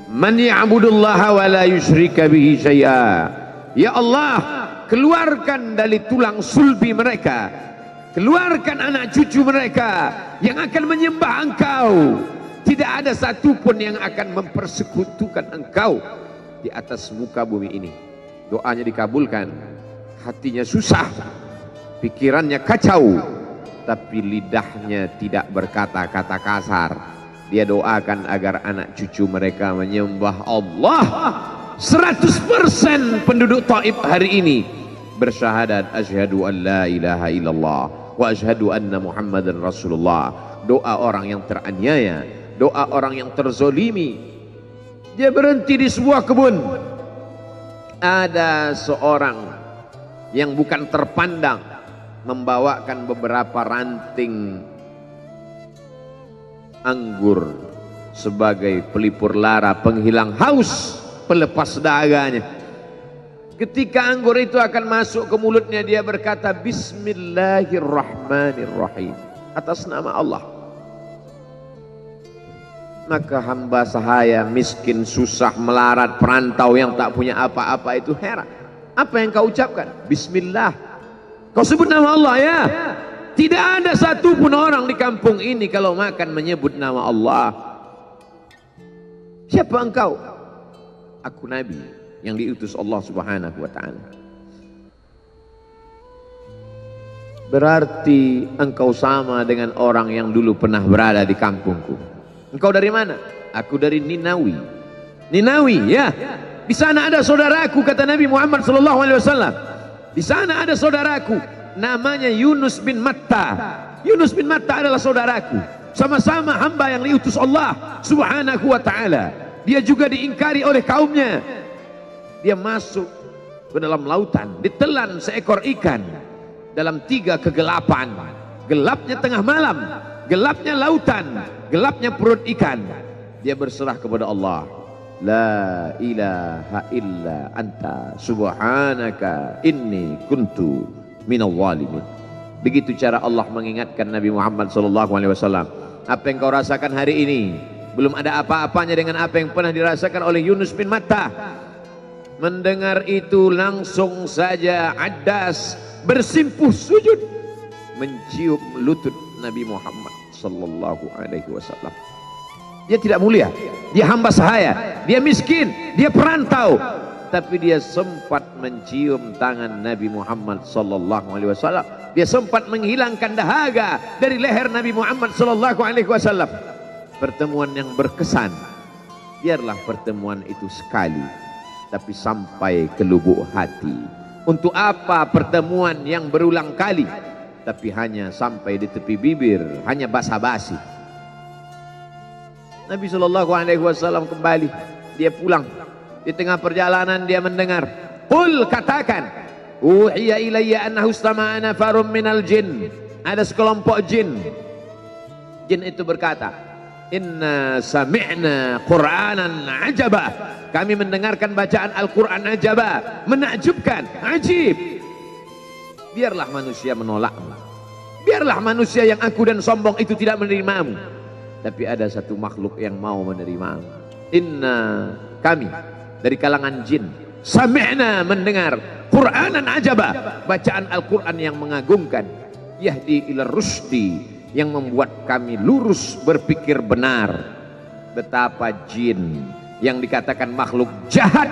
man ya'budullaha wa la yusyrika bihi syai'a. Ya Allah, keluarkan dari tulang sulbi mereka, keluarkan anak cucu mereka yang akan menyembah engkau. Tidak ada satupun yang akan mempersekutukan engkau di atas muka bumi ini. Doanya dikabulkan, hatinya susah, pikirannya kacau, tapi lidahnya tidak berkata-kata kasar. Dia doakan agar anak cucu mereka menyembah Allah. 100% penduduk Taif hari ini bersyahadat asyhadu an la ilaha illallah wa asyhadu anna Muhammadan Rasulullah. Doa orang yang teraniaya, doa orang yang terzolimi. Dia berhenti di sebuah kebun. Ada seorang yang bukan terpandang membawakan beberapa ranting anggur sebagai pelipur lara, penghilang haus, pelepas dahaganya. Ketika anggur itu akan masuk ke mulutnya, dia berkata Bismillahirrahmanirrahim, atas nama Allah. Maka hamba sahaya miskin, susah, melarat, perantau yang tak punya apa-apa itu heran. Apa yang kau ucapkan? Bismillah. Kau sebut nama Allah ya. Tidak ada satupun orang di kampung ini kalau makan menyebut nama Allah. Siapa engkau? Aku Nabi yang diutus Allah subhanahu wa ta'ala. Berarti engkau sama dengan orang yang dulu pernah berada di kampungku. Engkau dari mana? Aku dari Ninawi. Ninawi ya. Di sana ada saudaraku, kata Nabi Muhammad sallallahu alaihi wasallam. Di sana ada saudaraku namanya Yunus bin Matta. Yunus bin Matta adalah saudaraku. Sama-sama hamba yang diutus Allah subhanahu wa ta'ala. Dia juga diingkari oleh kaumnya. Dia masuk ke dalam lautan, ditelan seekor ikan. dalam 3 kegelapan. Gelapnya tengah malam, gelapnya lautan, gelapnya perut ikan. Dia berserah kepada Allah. La ilaha illa anta subhanaka inni kuntu minal zalimin. Begitu cara Allah mengingatkan Nabi Muhammad SAW. Apa yang kau rasakan hari ini belum ada apa-apanya dengan apa yang pernah dirasakan oleh Yunus bin Matta. Mendengar itu langsung saja Addas bersimpuh sujud mencium lutut Nabi Muhammad SAW. Dia tidak mulia, dia hamba sahaya, dia miskin, dia perantau, tapi dia sempat mencium tangan Nabi Muhammad SAW. Dia sempat menghilangkan dahaga dari leher Nabi Muhammad SAW. Pertemuan yang berkesan. Biarlah pertemuan itu sekali, tapi sampai ke lubuk hati. Untuk apa pertemuan yang berulang kali, tapi hanya sampai di tepi bibir, hanya basa-basi. Nabi SAW kembali, dia pulang. Di tengah perjalanan dia mendengar, qul, katakan, uhiya ilayya annahu istama'a nafarum minal jin. Ada sekelompok jin. Jin itu berkata, inna sami'na qur'anan ajaba. Kami mendengarkan bacaan Al-Quran ajaba, menakjubkan, ajib. Biarlah manusia menolakmu, biarlah manusia yang aku dan sombong itu tidak menerimamu, tapi ada satu makhluk yang mau menerimamu. Inna, kami dari kalangan jin, sami'na, mendengar Qur'anan ajaba, bacaan Al-Quran yang mengagumkan, yahdi ila rusdi, yang membuat kami lurus berpikir benar. Betapa jin yang dikatakan makhluk jahat,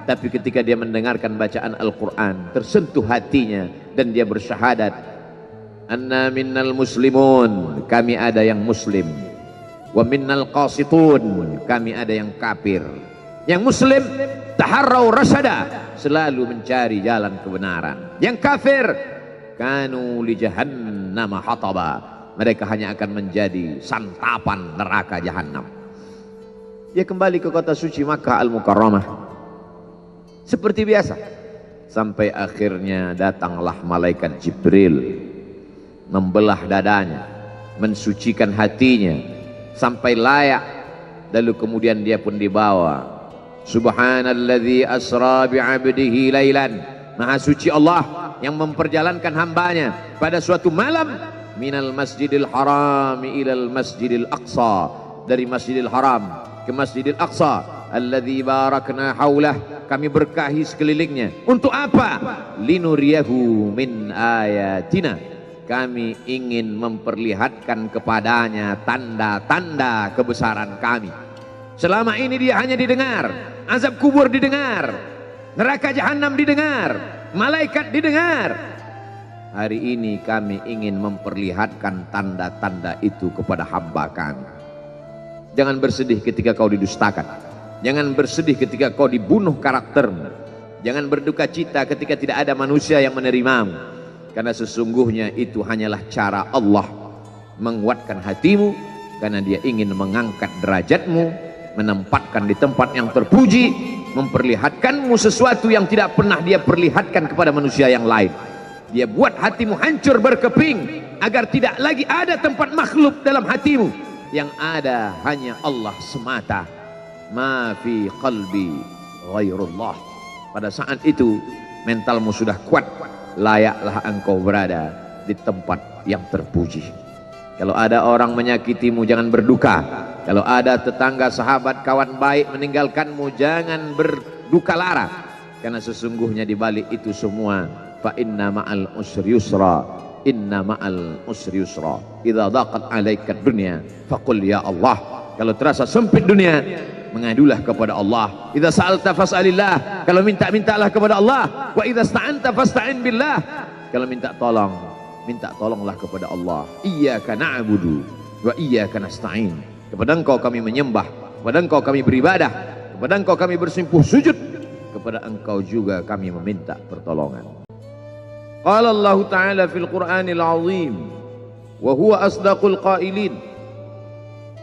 tapi ketika dia mendengarkan bacaan Al-Quran tersentuh hatinya dan dia bersyahadat, anna minnal muslimun, kami ada yang muslim, wa minnal qasitun, kami ada yang kafir. Yang muslim taharrau rasyada, selalu mencari jalan kebenaran. Yang kafir kanu li jahannam hataba, mereka hanya akan menjadi santapan neraka jahanam. Dia kembali ke kota suci Makkah Al-Mukarramah seperti biasa, sampai akhirnya datanglah malaikat Jibril membelah dadanya, mensucikan hatinya sampai layak, lalu kemudian dia pun dibawa. Subhanalladzi asra bi'abdihi lailan, maha suci Allah yang memperjalankan hambanya pada suatu malam, minal masjidil haram ilal masjidil aqsa, dari masjidil haram ke Masjidil Aqsa, alladzi barakna haulah, kami berkahi sekelilingnya. Untuk apa? Linuriyahu min ayatina, kami ingin memperlihatkan kepadanya tanda-tanda kebesaran kami. Selama ini dia hanya didengar, azab kubur didengar, neraka jahanam didengar, malaikat didengar. Hari ini kami ingin memperlihatkan tanda-tanda itu kepada hamba kami. Jangan bersedih ketika kau didustakan. Jangan bersedih ketika kau dibunuh karaktermu. Jangan berduka cita ketika tidak ada manusia yang menerimamu. Karena sesungguhnya itu hanyalah cara Allah menguatkan hatimu. Karena dia ingin mengangkat derajatmu, menempatkan di tempat yang terpuji, memperlihatkanmu sesuatu yang tidak pernah dia perlihatkan kepada manusia yang lain. Dia buat hatimu hancur berkeping agar tidak lagi ada tempat makhluk dalam hatimu. Yang ada hanya Allah semata. Ma fi qalbi ghairullah. Pada saat itu mentalmu sudah kuat, layaklah engkau berada di tempat yang terpuji. Kalau ada orang menyakitimu, jangan berduka. Kalau ada tetangga, sahabat, kawan baik meninggalkanmu, jangan berduka lara. Karena sesungguhnya di balik itu semua, fa inna ma'al usri yusra, inna ma'al usri yusra, idza daqat 'alaika dunya faqul ya Allah. Kalau terasa sempit dunia, mengadulah kepada Allah. Idza sa'alta fas'alillah, kalau minta-mintalah kepada Allah. Wa idza sta'anta fasta'in billah, kalau minta tolong, minta tolonglah kepada Allah. Iyyaka na'budu wa iyyaka nasta'in, kepada Engkau kami menyembah, kepada Engkau kami beribadah, kepada Engkau kami bersimpuh sujud, kepada Engkau juga kami meminta pertolongan. Qala Allah Ta'ala fil Qur'anil Azim wa huwa asdaqul qailin.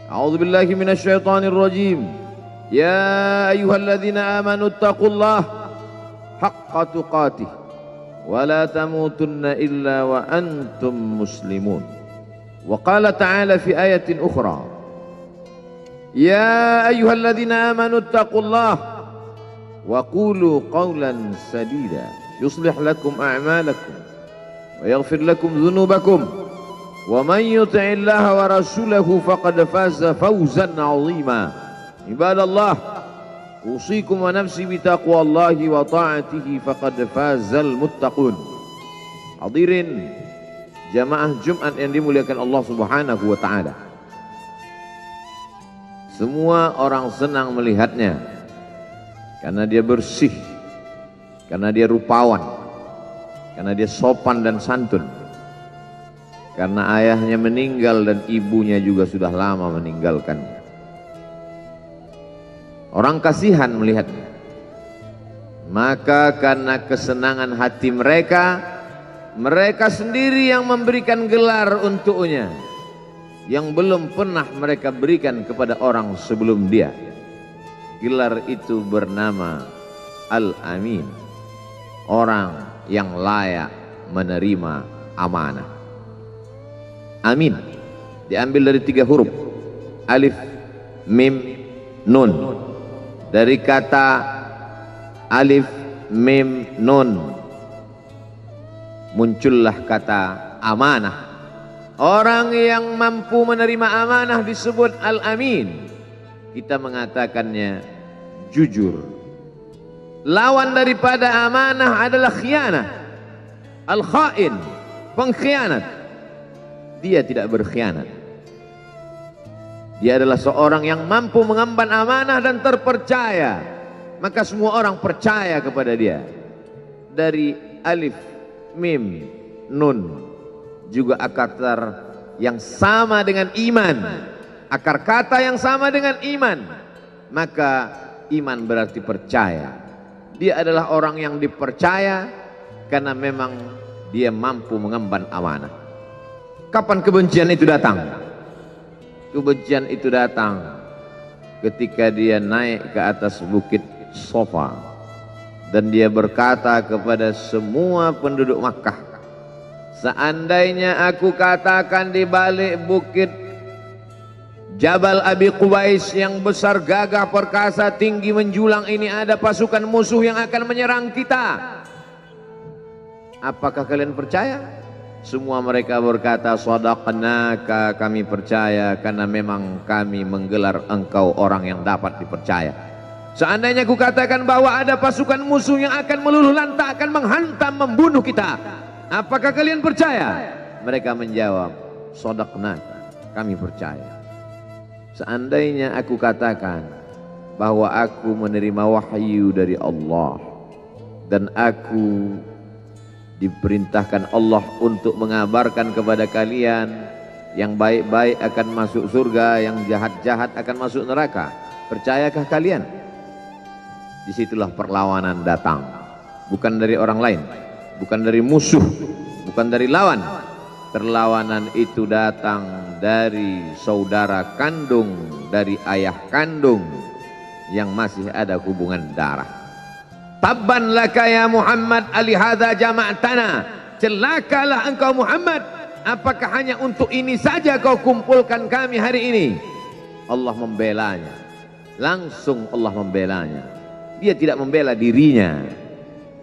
A'udzu billahi minasy syaithanir rajim. Ya ayyuhalladzina amanu taqullaha haqqa tuqatih ولا تموتن إلا وأنتم مسلمون. وقال تعالى في آية أخرى يا أيها الذين آمنوا اتقوا الله وقولوا قولا سديدا يصلح لكم أعمالكم ويغفر لكم ذنوبكم ومن يطع الله ورسوله فقد فاز فوزا عظيما. عباد الله أوصيكم ونفسي بتقوى الله وطاعته فقد فاز المتقون. Hadirin jamaah Jumat yang dimuliakan Allah Subhanahu wa taala. Semua orang senang melihatnya karena dia bersih, karena dia rupawan, karena dia sopan dan santun. Karena ayahnya meninggal dan ibunya juga sudah lama meninggalkan. Orang kasihan melihatnya. Maka karena kesenangan hati mereka, mereka sendiri yang memberikan gelar untuknya yang belum pernah mereka berikan kepada orang sebelum dia. Gelar itu bernama Al-Amin, orang yang layak menerima amanah. Amin diambil dari 3 huruf, alif, mim, nun. Dari kata alif, mim, nun muncullah kata amanah. Orang yang mampu menerima amanah disebut Al-Amin. Kita mengatakannya jujur. Lawan daripada amanah adalah khianah, al-khain, pengkhianat. Dia tidak berkhianat. Dia adalah seorang yang mampu mengemban amanah dan terpercaya. Maka semua orang percaya kepada dia. Dari alif, mim, nun juga akar yang sama dengan iman. Akar kata yang sama dengan iman. Maka iman berarti percaya. Dia adalah orang yang dipercaya karena memang dia mampu mengemban amanah. Kapan kebencian itu datang? Kebencian itu datang ketika dia naik ke atas bukit Safa dan dia berkata kepada semua penduduk Makkah, seandainya aku katakan di balik bukit Jabal Abi Qubais yang besar, gagah, perkasa, tinggi, menjulang ini ada pasukan musuh yang akan menyerang kita, apakah kalian percaya? Semua mereka berkata, shadaqnaka, kami percaya karena memang kami menggelar engkau orang yang dapat dipercaya. Seandainya ku katakan bahwa ada pasukan musuh yang akan meluluh lantakkan, menghantam, membunuh kita, apakah kalian percaya? Mereka menjawab, shadaqnaka, kami percaya. Seandainya aku katakan bahwa aku menerima wahyu dari Allah dan aku diperintahkan Allah untuk mengabarkan kepada kalian yang baik-baik akan masuk surga, yang jahat-jahat akan masuk neraka, percayakah kalian? Disitulah perlawanan datang, bukan dari orang lain, bukan dari musuh, bukan dari lawan. Perlawanan itu datang dari saudara kandung, dari ayah kandung yang masih ada hubungan darah. Tabban laka ya Muhammad alihadza jama'tana, celakalah engkau Muhammad, apakah hanya untuk ini saja kau kumpulkan kami hari ini? Allah membelanya, langsung Allah membelanya. Dia tidak membela dirinya,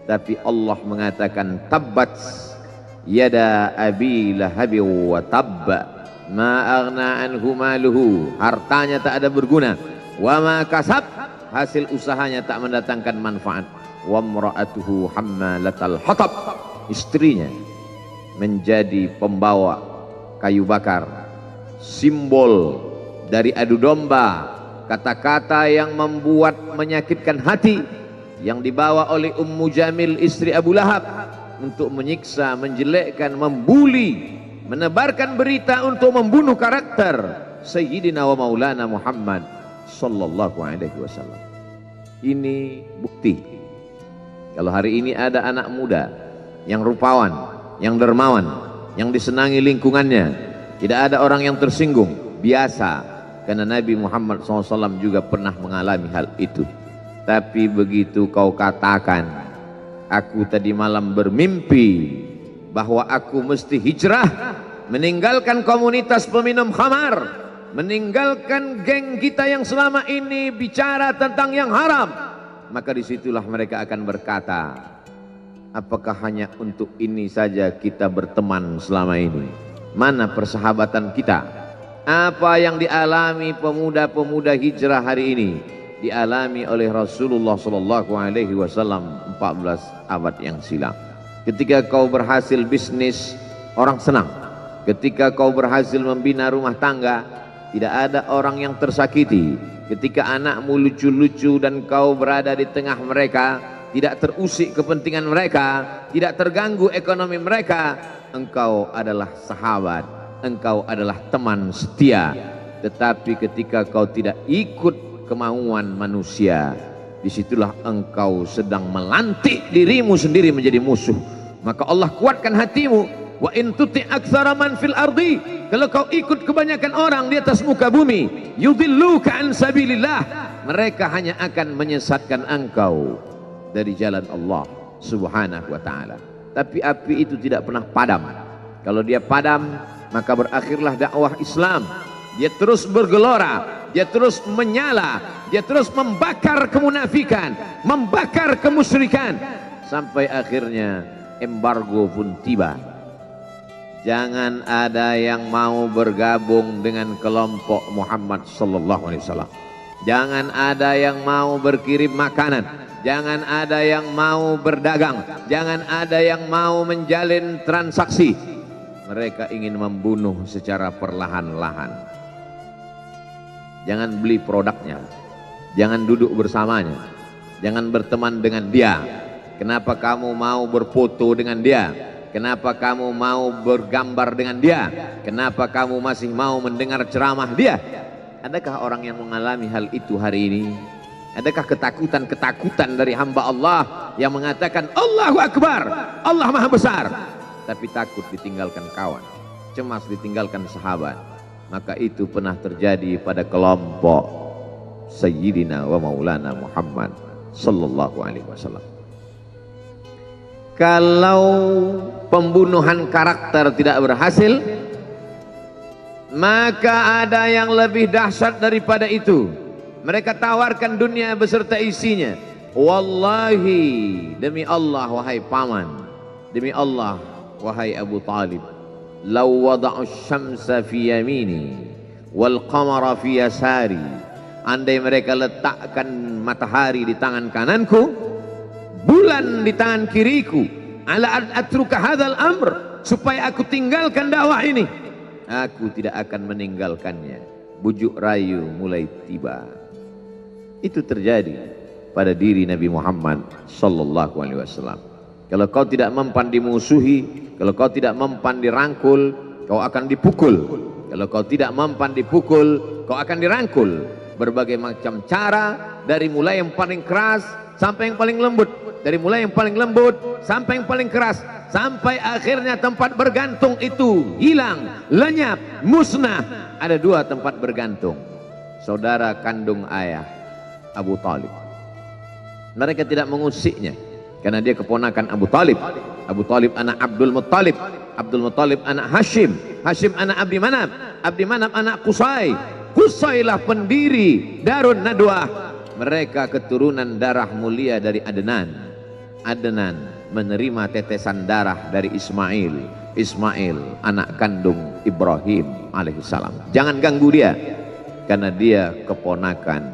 tapi Allah mengatakan tabbat yada abi lahabi wa tabba ma aghna anhu maluhu, hartanya tak ada berguna, wa ma kasab, hasil usahanya tak mendatangkan manfaat, wa imra'atuhu hammalatal hatab, istrinya menjadi pembawa kayu bakar, simbol dari adu domba, kata-kata yang membuat menyakitkan hati yang dibawa oleh Ummu Jamil istri Abu Lahab untuk menyiksa, menjelekkan, membuli, menebarkan berita untuk membunuh karakter Sayyidina wa Maulana Muhammad sallallahu alaihi wasallam. Ini bukti kalau hari ini ada anak muda yang rupawan, yang dermawan, yang disenangi lingkungannya, tidak ada orang yang tersinggung, biasa, karena Nabi Muhammad SAW juga pernah mengalami hal itu. Tapi begitu kau katakan Aku tadi malam bermimpi bahwa aku mesti hijrah, meninggalkan komunitas peminum khamar, meninggalkan geng kita yang selama ini bicara tentang yang haram. Maka disitulah mereka akan berkata, apakah hanya untuk ini saja kita berteman selama ini? Mana persahabatan kita? Apa yang dialami pemuda-pemuda hijrah hari ini dialami oleh Rasulullah SAW 14 abad yang silam. Ketika kau berhasil bisnis, orang senang. Ketika kau berhasil membina rumah tangga, tidak ada orang yang tersakiti. Ketika anakmu lucu-lucu dan kau berada di tengah mereka, tidak terusik kepentingan mereka, tidak terganggu ekonomi mereka, engkau adalah sahabat, engkau adalah teman setia. Tetapi ketika kau tidak ikut kemauan manusia, disitulah engkau sedang melantik dirimu sendiri menjadi musuh. Maka Allah kuatkan hatimu. Wa in tuti' aktsara man fil ardi, kalau kau ikut kebanyakan orang di atas muka bumi, yudilluka an sabilillah, mereka hanya akan menyesatkan engkau dari jalan Allah Subhanahu wa taala. Tapi api itu tidak pernah padam. Kalau dia padam, maka berakhirlah dakwah Islam. Dia terus bergelora, dia terus menyala, dia terus membakar kemunafikan, membakar kemusyrikan, sampai akhirnya embargo pun tiba. Jangan ada yang mau bergabung dengan kelompok Muhammad sallallahu alaihi wasallam. Jangan ada yang mau berkirim makanan, jangan ada yang mau berdagang, jangan ada yang mau menjalin transaksi. Mereka ingin membunuh secara perlahan-lahan. Jangan beli produknya, jangan duduk bersamanya, jangan berteman dengan dia. Kenapa kamu mau berfoto dengan dia? Kenapa kamu mau bergambar dengan dia? Kenapa kamu masih mau mendengar ceramah dia? Adakah orang yang mengalami hal itu hari ini? Adakah ketakutan-ketakutan dari hamba Allah yang mengatakan Allahu Akbar, Allah Maha Besar, tapi takut ditinggalkan kawan, cemas ditinggalkan sahabat? Maka itu pernah terjadi pada kelompok Sayyidina wa Maulana Muhammad sallallahu alaihi wasallam. Kalau pembunuhan karakter tidak berhasil, maka ada yang lebih dahsyat daripada itu. Mereka tawarkan dunia beserta isinya. Wallahi, demi Allah wahai paman, demi Allah wahai Abu Talib, law wada'u syamsa fi yamini wal qamara fi yasari, andai mereka letakkan matahari di tangan kananku, bulan di tangan kiriku, ala an atruka hadzal amr, supaya aku tinggalkan dakwah ini, aku tidak akan meninggalkannya. Bujuk rayu mulai tiba. Itu terjadi pada diri Nabi Muhammad sallallahu alaihi wasallam. Kalau kau tidak mempan dimusuhi, kalau kau tidak mempan dirangkul, kau akan dipukul. Kalau kau tidak mempan dipukul, kau akan dirangkul. Berbagai macam cara, dari mulai yang paling keras sampai yang paling lembut, dari mulai yang paling lembut sampai yang paling keras, sampai akhirnya tempat bergantung itu hilang, lenyap, musnah. Ada dua tempat bergantung, saudara kandung ayah Abu Talib. Mereka tidak mengusiknya karena dia keponakan Abu Talib. Abu Talib anak Abdul Muttalib, Abdul Muttalib anak Hashim, Hashim anak Abdi Manaf, Abdi Manaf anak Qusay, Qusaylah pendiri Darun Nadwah. Mereka keturunan darah mulia dari Adnan. Adnan menerima tetesan darah dari Ismail, Ismail anak kandung Ibrahim alaihissalam. Jangan ganggu dia karena dia keponakan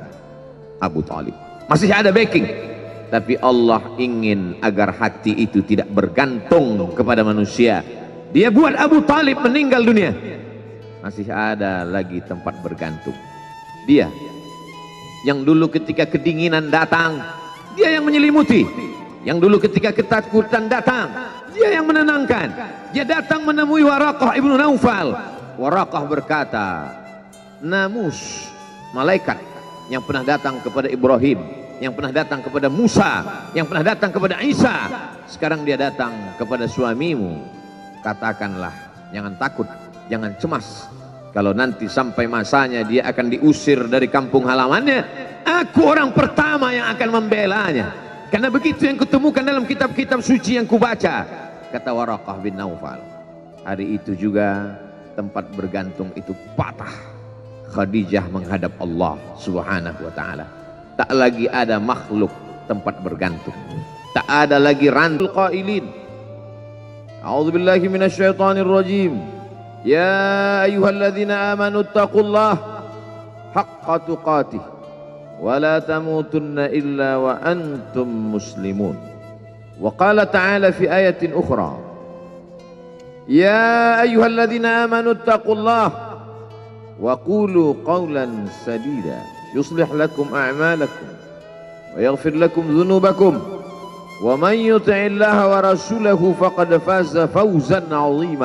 Abu Talib. Masih ada backing. Tapi Allah ingin agar hati itu tidak bergantung kepada manusia. Dia buat Abu Talib meninggal dunia. Masih ada lagi tempat bergantung. Dia yang dulu ketika kedinginan datang, dia yang menyelimuti. Yang dulu ketika ketakutan datang, dia yang menenangkan. Dia datang menemui Waraqah ibnu Naufal. Waraqah berkata, namus, malaikat yang pernah datang kepada Ibrahim, yang pernah datang kepada Musa, yang pernah datang kepada Isa, sekarang dia datang kepada suamimu. Katakanlah, jangan takut, jangan cemas. Kalau nanti sampai masanya dia akan diusir dari kampung halamannya, aku orang pertama yang akan membelanya. karena begitu yang kutemukan dalam kitab-kitab suci yang kubaca. Kata Waraqah bin Naufal, hari itu juga tempat bergantung itu patah. Khadijah menghadap Allah subhanahu wa ta'ala. Tak lagi ada makhluk tempat bergantung, tak ada lagi rantul qailin. A'udzubillahi minasyaitonir rajim. Ya ayyuhalladzina amanu taqullaha haqqa tuqatih wa la tamutunna illa wa antum muslimun. Wa qala ta'ala fi ayatin ukhra, ya ayyuhalladzina amanu taqullaha wa qulu qawlan sadida yuslih lakum a'malakum wa yaghfir lakum dhunubakum wa man yuti'illaha wa rasulahu faqad faza fawzan 'azima.